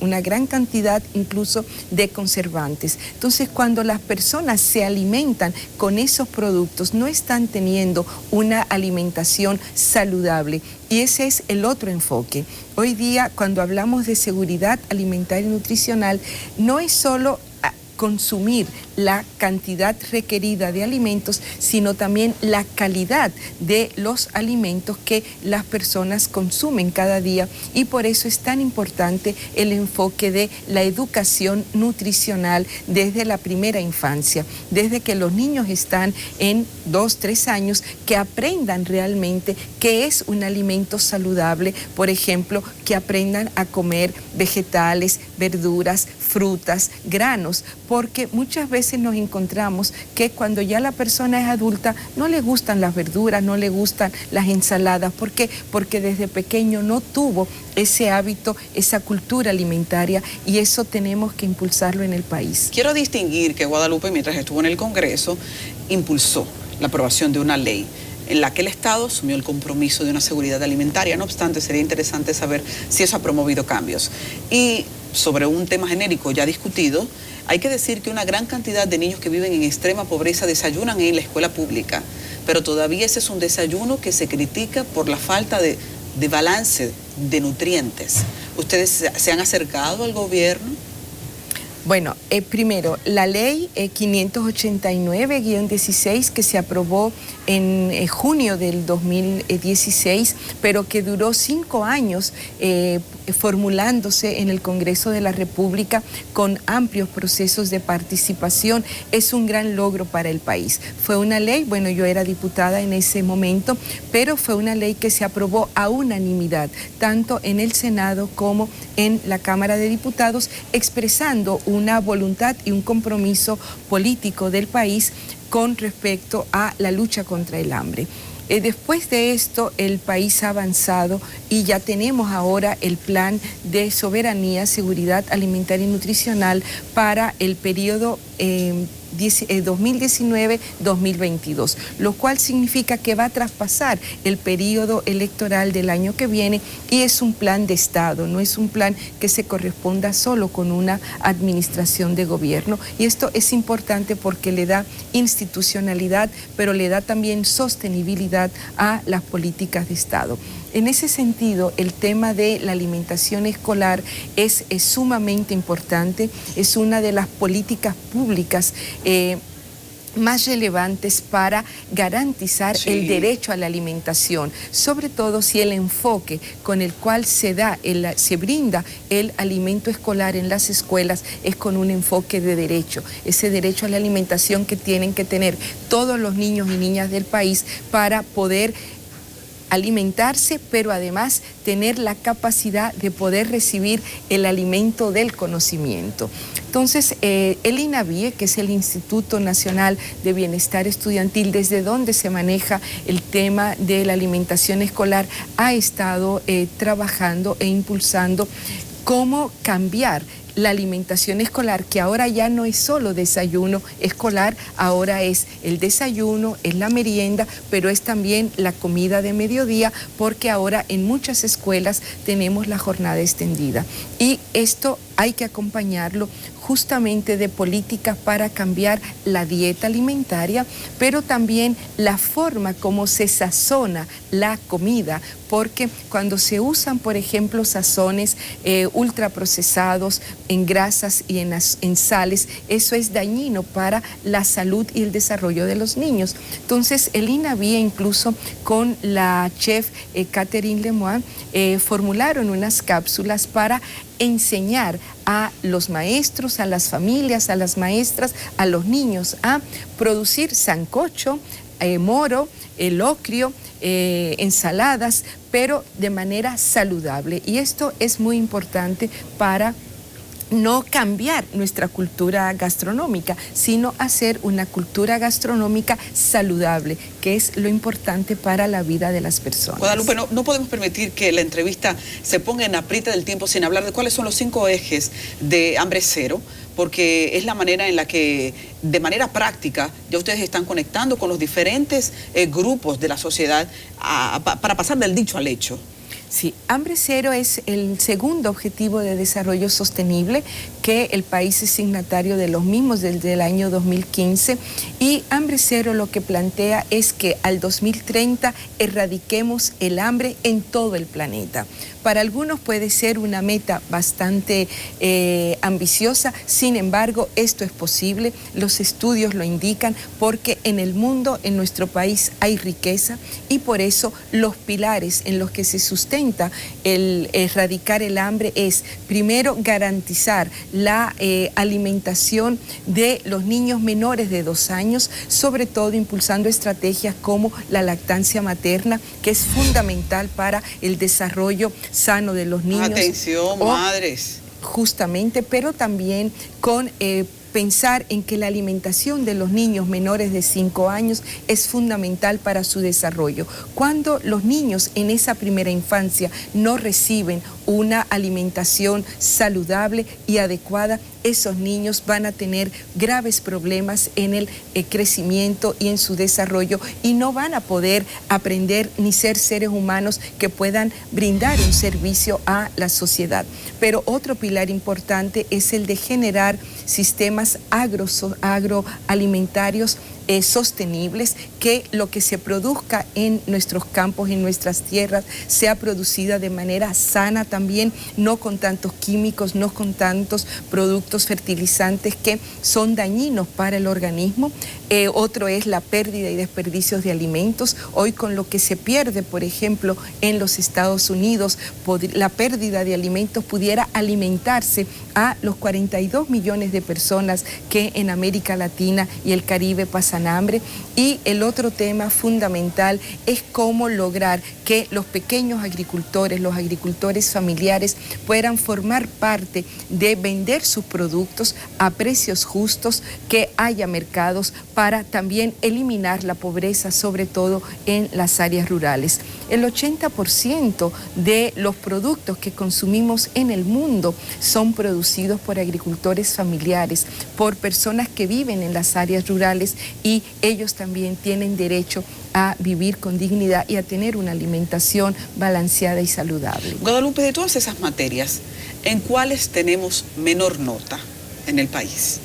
una gran cantidad incluso de conservantes. Entonces, cuando las personas se alimentan con esos productos, no están teniendo una alimentación saludable. Y ese es el otro enfoque. Hoy día, cuando hablamos de seguridad alimentaria y nutricional, no es solo consumir la cantidad requerida de alimentos, sino también la calidad de los alimentos que las personas consumen cada día, y por eso es tan importante el enfoque de la educación nutricional desde la primera infancia, desde que los niños están en 2, 3 años, que aprendan realmente qué es un alimento saludable, por ejemplo, que aprendan a comer vegetales, verduras, frutas, granos, porque muchas veces nos encontramos que cuando ya la persona es adulta no le gustan las verduras, no le gustan las ensaladas. ¿Por qué? Porque desde pequeño no tuvo ese hábito, esa cultura alimentaria, y eso tenemos que impulsarlo en el país. Quiero distinguir que Guadalupe, mientras estuvo en el Congreso, impulsó la aprobación de una ley en la que el Estado asumió el compromiso de una seguridad alimentaria. No obstante, sería interesante saber si eso ha promovido cambios. Y sobre un tema genérico ya discutido, hay que decir que una gran cantidad de niños que viven en extrema pobreza desayunan en la escuela pública, pero todavía ese es un desayuno que se critica por la falta de balance de nutrientes. ¿Ustedes se han acercado al gobierno? Bueno, primero, la ley 589-16 que se aprobó en junio del 2016, pero que duró 5 años formulándose en el Congreso de la República con amplios procesos de participación, es un gran logro para el país. Fue una ley, bueno, yo era diputada en ese momento, pero fue una ley que se aprobó a unanimidad, tanto en el Senado como en la Cámara de Diputados, expresando una voluntad y un compromiso político del país con respecto a la lucha contra el hambre. Después de esto, el país ha avanzado y ya tenemos ahora el plan de soberanía, seguridad alimentaria y nutricional para el periodo 2019-2022, lo cual significa que va a traspasar el periodo electoral del año que viene y es un plan de Estado, no es un plan que se corresponda solo con una administración de gobierno. Y esto es importante porque le da institucionalidad, pero le da también sostenibilidad a las políticas de Estado. En ese sentido, el tema de la alimentación escolar es sumamente importante, es una de las políticas públicas más relevantes para garantizar el derecho a la alimentación, sobre todo si el enfoque con el cual se brinda el alimento escolar en las escuelas es con un enfoque de derecho, ese derecho a la alimentación que tienen que tener todos los niños y niñas del país para poder alimentarse, pero además tener la capacidad de poder recibir el alimento del conocimiento. Entonces, el INAVIE, que es el Instituto Nacional de Bienestar Estudiantil, desde donde se maneja el tema de la alimentación escolar, ha estado trabajando e impulsando cómo cambiar la alimentación escolar, que ahora ya no es solo desayuno escolar, ahora es el desayuno, es la merienda, pero es también la comida de mediodía, porque ahora en muchas escuelas tenemos la jornada extendida. Y esto hay que acompañarlo justamente de políticas para cambiar la dieta alimentaria, pero también la forma como se sazona la comida, porque cuando se usan, por ejemplo, sazones ultraprocesados en grasas y en sales, eso es dañino para la salud y el desarrollo de los niños. Entonces, el INAVIE, incluso con la chef Catherine Lemoine, formularon unas cápsulas para enseñar a los maestros, a las familias, a las maestras, a los niños a producir sancocho, moro, locrio, ensaladas, pero de manera saludable. Y esto es muy importante para no cambiar nuestra cultura gastronómica, sino hacer una cultura gastronómica saludable, que es lo importante para la vida de las personas. Guadalupe, no podemos permitir que la entrevista se ponga en aprieta del tiempo sin hablar de cuáles son los 5 ejes de Hambre Cero, porque es la manera en la que, de manera práctica, ya ustedes están conectando con los diferentes grupos de la sociedad para pasar del dicho al hecho. Sí, Hambre Cero es el segundo objetivo de desarrollo sostenible que el país es signatario de los mismos desde el año 2015, y Hambre Cero lo que plantea es que al 2030 erradiquemos el hambre en todo el planeta. Para algunos puede ser una meta bastante ambiciosa, sin embargo, esto es posible, los estudios lo indican, porque en el mundo, en nuestro país, hay riqueza, y por eso los pilares en los que se sustenta el erradicar el hambre es, primero, garantizar la alimentación de los niños menores de 2 años, sobre todo impulsando estrategias como la lactancia materna, que es fundamental para el desarrollo sano de los niños. Atención, madres. Justamente, pero también con pensar en que la alimentación de los niños menores de 5 años es fundamental para su desarrollo. Cuando los niños en esa primera infancia no reciben una alimentación saludable y adecuada, esos niños van a tener graves problemas en el crecimiento y en su desarrollo, y no van a poder aprender ni ser seres humanos que puedan brindar un servicio a la sociedad. Pero otro pilar importante es el de generar sistemas agroalimentarios sostenibles, que lo que se produzca en nuestros campos, en nuestras tierras, sea producida de manera sana también, no con tantos químicos, no con tantos productos fertilizantes que son dañinos para el organismo. Otro es la pérdida y desperdicios de alimentos. Hoy, con lo que se pierde, por ejemplo, en los Estados Unidos, la pérdida de alimentos pudiera alimentarse a los 42 millones de personas que en América Latina y el Caribe pasan hambre. Y el otro tema fundamental es cómo lograr que los pequeños agricultores, los agricultores familiares, puedan formar parte de vender sus productos a precios justos, que haya mercados para también eliminar la pobreza, sobre todo en las áreas rurales. El 80% de los productos que consumimos en el mundo son producidos por agricultores familiares, por personas que viven en las áreas rurales, y ellos también tienen derecho a vivir con dignidad y a tener una alimentación balanceada y saludable. Guadalupe, de todas esas materias, ¿en cuáles tenemos menor nota en el país?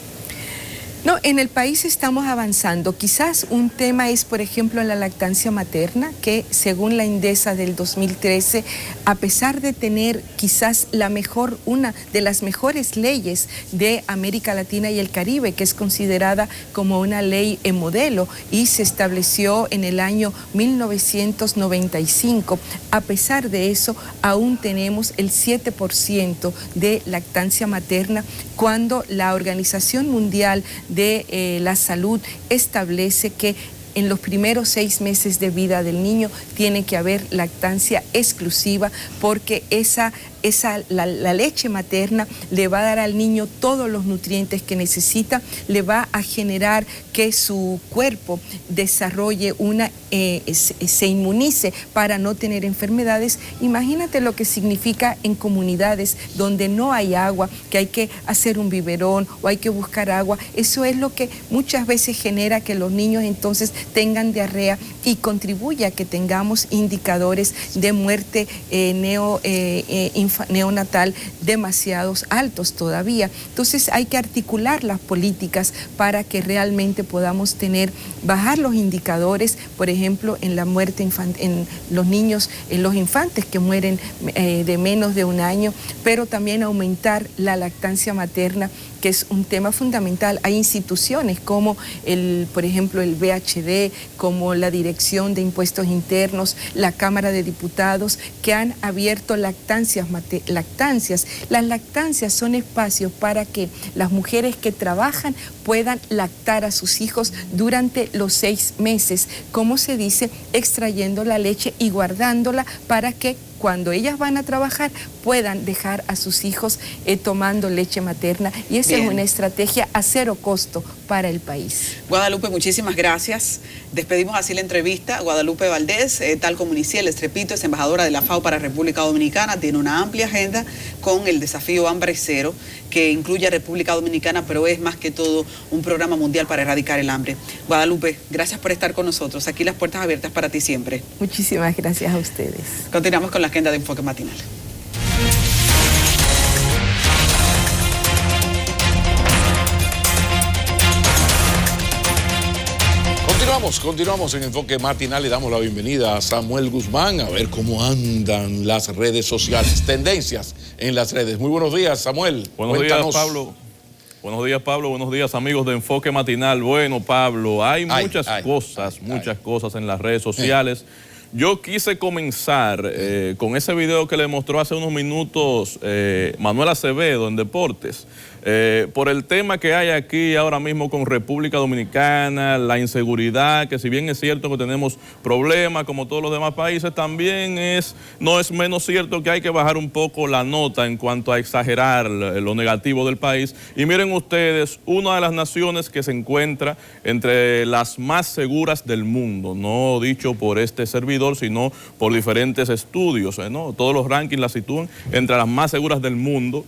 No, en el país estamos avanzando. Quizás un tema es, por ejemplo, la lactancia materna, que según la INDESA del 2013, a pesar de tener quizás una de las mejores leyes de América Latina y el Caribe, que es considerada como una ley modelo y se estableció en el año 1995, a pesar de eso, aún tenemos el 7% de lactancia materna, cuando la Organización Mundial de la Salud establece que en los primeros 6 meses de vida del niño tiene que haber lactancia exclusiva, porque la leche materna le va a dar al niño todos los nutrientes que necesita, le va a generar que su cuerpo desarrolle se inmunice para no tener enfermedades. Imagínate lo que significa en comunidades donde no hay agua, que hay que hacer un biberón o hay que buscar agua. Eso es lo que muchas veces genera que los niños entonces tengan diarrea y contribuye a que tengamos indicadores de muerte neonatal demasiados altos todavía. Entonces hay que articular las políticas para que realmente podamos bajar los indicadores, por ejemplo, en la muerte en los niños, en los infantes que mueren de menos de 1 año, pero también aumentar la lactancia materna, que es un tema fundamental. Hay instituciones como, por ejemplo, el VHD, como la Dirección de Impuestos Internos, la Cámara de Diputados, que han abierto lactancias. Las lactancias son espacios para que las mujeres que trabajan puedan lactar a sus hijos durante los 6 meses, como se dice, extrayendo la leche y guardándola para que cuando ellas van a trabajar puedan dejar a sus hijos tomando leche materna, y esa es una estrategia a 0 costo para el país. Guadalupe, muchísimas gracias. Despedimos así la entrevista. Guadalupe Valdés, tal como inicié, les repito, es embajadora de la FAO para República Dominicana, tiene una amplia agenda con el desafío Hambre Cero, que incluye a República Dominicana, pero es más que todo un programa mundial para erradicar el hambre. Guadalupe, gracias por estar con nosotros. Aquí las puertas abiertas para ti siempre. Muchísimas gracias a ustedes. Continuamos con la agenda de Enfoque Matinal. Continuamos en Enfoque Matinal. Le damos la bienvenida a Samuel Guzmán, a ver cómo andan las redes sociales, tendencias en las redes. Muy buenos días, Samuel. Buenos días, Pablo. Buenos días, Pablo. Buenos días, amigos de Enfoque Matinal. Bueno, Pablo, hay muchas cosas en las redes sociales. Yo quise comenzar con ese video que le mostró hace unos minutos Manuel Acevedo en Deportes, por el tema que hay aquí ahora mismo con República Dominicana, la inseguridad, que si bien es cierto que tenemos problemas como todos los demás países, también no es menos cierto que hay que bajar un poco la nota en cuanto a exagerar lo negativo del país. Y miren ustedes, una de las naciones que se encuentra entre las más seguras del mundo, no dicho por este servidor, sino por diferentes estudios, ¿no? Todos los rankings la sitúan entre las más seguras del mundo.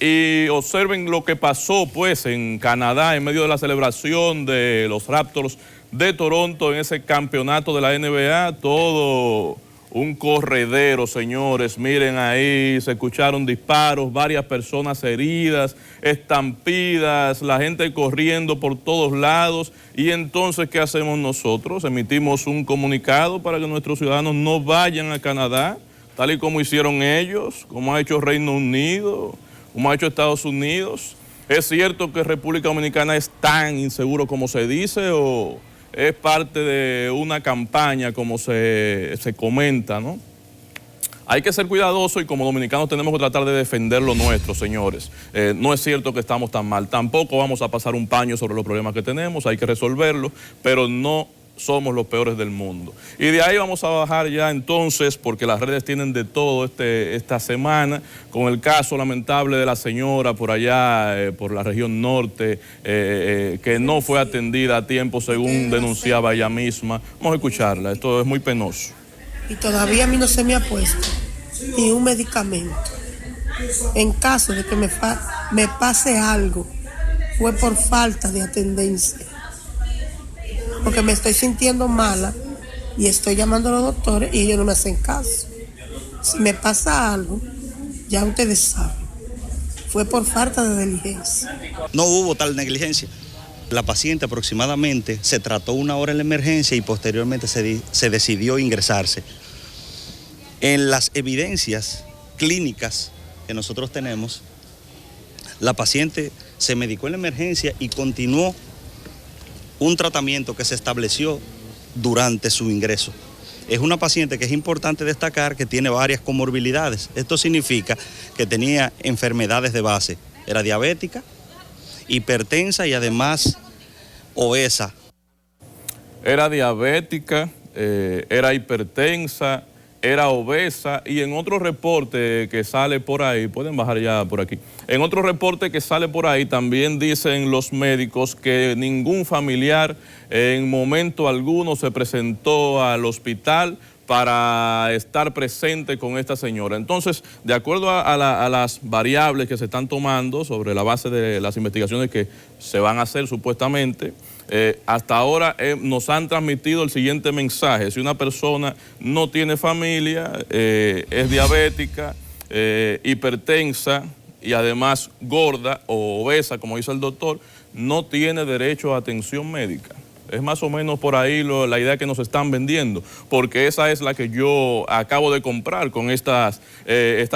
Y observen lo que pasó pues en Canadá en medio de la celebración de los Raptors de Toronto en ese campeonato de la NBA. Todo un corredero, señores. Miren ahí, se escucharon disparos, varias personas heridas, estampidas, la gente corriendo por todos lados. Y entonces, ¿qué hacemos nosotros? Emitimos un comunicado para que nuestros ciudadanos no vayan a Canadá, tal y como hicieron ellos, como ha hecho Reino Unido, como ha hecho Estados Unidos. ¿Es cierto que República Dominicana es tan inseguro como se dice, o es parte de una campaña como se comenta, ¿no? Hay que ser cuidadosos y como dominicanos tenemos que tratar de defender lo nuestro, señores. No es cierto que estamos tan mal. Tampoco vamos a pasar un paño sobre los problemas que tenemos, hay que resolverlos, pero no somos los peores del mundo. Y de ahí vamos a bajar ya entonces, porque las redes tienen de todo esta semana, con el caso lamentable de la señora por allá, por la región norte, que no fue atendida a tiempo según denunciaba ella misma. Vamos a escucharla, esto es muy penoso. y todavía a mí no se me ha puesto ni un medicamento. En caso de que me pase algo, fue por falta de atendencia, porque me estoy sintiendo mala y estoy llamando a los doctores y ellos no me hacen caso. Si me pasa algo, ya ustedes saben, fue por falta de diligencia. No hubo tal negligencia. La paciente aproximadamente se trató 1 hora en la emergencia y posteriormente se decidió ingresarse. En las evidencias clínicas que nosotros tenemos, la paciente se medicó en la emergencia y continuó un tratamiento que se estableció durante su ingreso. Es una paciente que es importante destacar que tiene varias comorbilidades. Esto significa que tenía enfermedades de base. Era diabética, hipertensa y además obesa. Era diabética, era hipertensa, era obesa, y en otro reporte que sale por ahí, pueden bajar ya por aquí, en otro reporte que sale por ahí también dicen los médicos que ningún familiar en momento alguno se presentó al hospital para estar presente con esta señora. Entonces, de acuerdo a las variables que se están tomando sobre la base de las investigaciones que se van a hacer supuestamente, hasta ahora nos han transmitido el siguiente mensaje: si una persona no tiene familia, es diabética, hipertensa y además gorda o obesa, como dice el doctor, no tiene derecho a atención médica. Es más o menos por ahí la idea que nos están vendiendo, porque esa es la que yo acabo de comprar con estas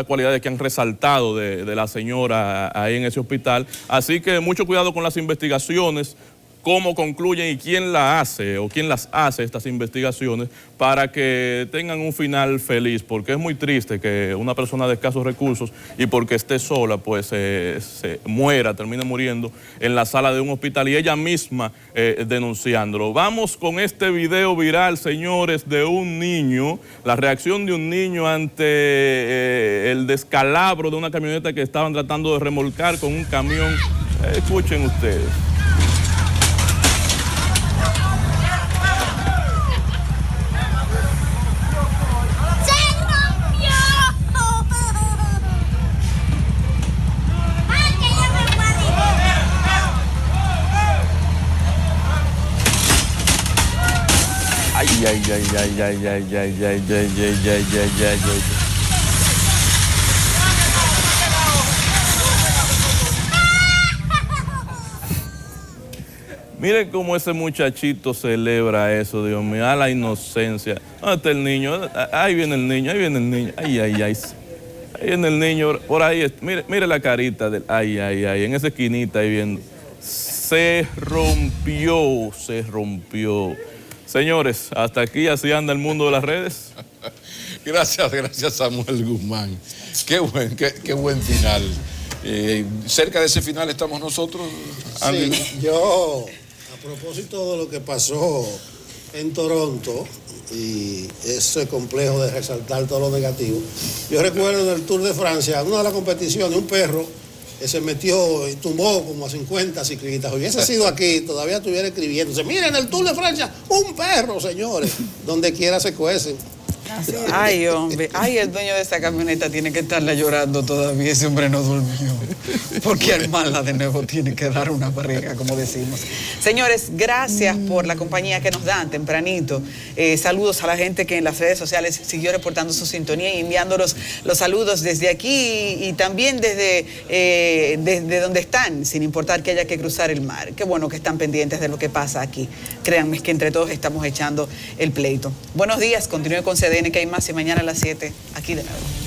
cualidades que han resaltado de la señora ahí en ese hospital. Así que mucho cuidado con las investigaciones, cómo concluyen y quién la hace o quién las hace estas investigaciones, para que tengan un final feliz, porque es muy triste que una persona de escasos recursos y porque esté sola, pues se muera, termine muriendo en la sala de un hospital y ella misma denunciándolo. Vamos con este video viral, señores, de un niño, la reacción de un niño ante el descalabro de una camioneta que estaban tratando de remolcar con un camión. Escuchen ustedes. Miren cómo ese muchachito celebra eso, Dios mío, a la inocencia. ¿Dónde está el niño? Ahí viene el niño, ahí viene el niño. Ay. Ahí viene el niño, por ahí. Mire la carita del. Ay. En esa esquinita ahí viendo. Se rompió. Señores, hasta aquí así anda el mundo de las redes. Gracias Samuel Guzmán. Qué buen final. Cerca de ese final estamos nosotros. Sí, yo, a propósito de lo que pasó en Toronto y ese complejo de resaltar todo lo negativo, yo recuerdo en el Tour de Francia, una de las competiciones, un perro que se metió y tumbó como a 50 ciclistas. Hubiese sido aquí, todavía estuviera escribiéndose. Miren, el Tour de Francia, un perro, señores. Donde quiera se cuecen. Ay, hombre, el dueño de esta camioneta tiene que estarla llorando todavía. Ese hombre no durmió, porque armarla de nuevo tiene que dar una barriga, como decimos. Señores, gracias por la compañía que nos dan tempranito. Saludos a la gente que en las redes sociales siguió reportando su sintonía y enviándonos los saludos desde aquí y también desde donde están, sin importar que haya que cruzar el mar. Qué bueno que están pendientes de lo que pasa aquí. Créanme que entre todos estamos echando el pleito. Buenos días, continúe con CDN, que hay más, y mañana a las 7, aquí de nuevo.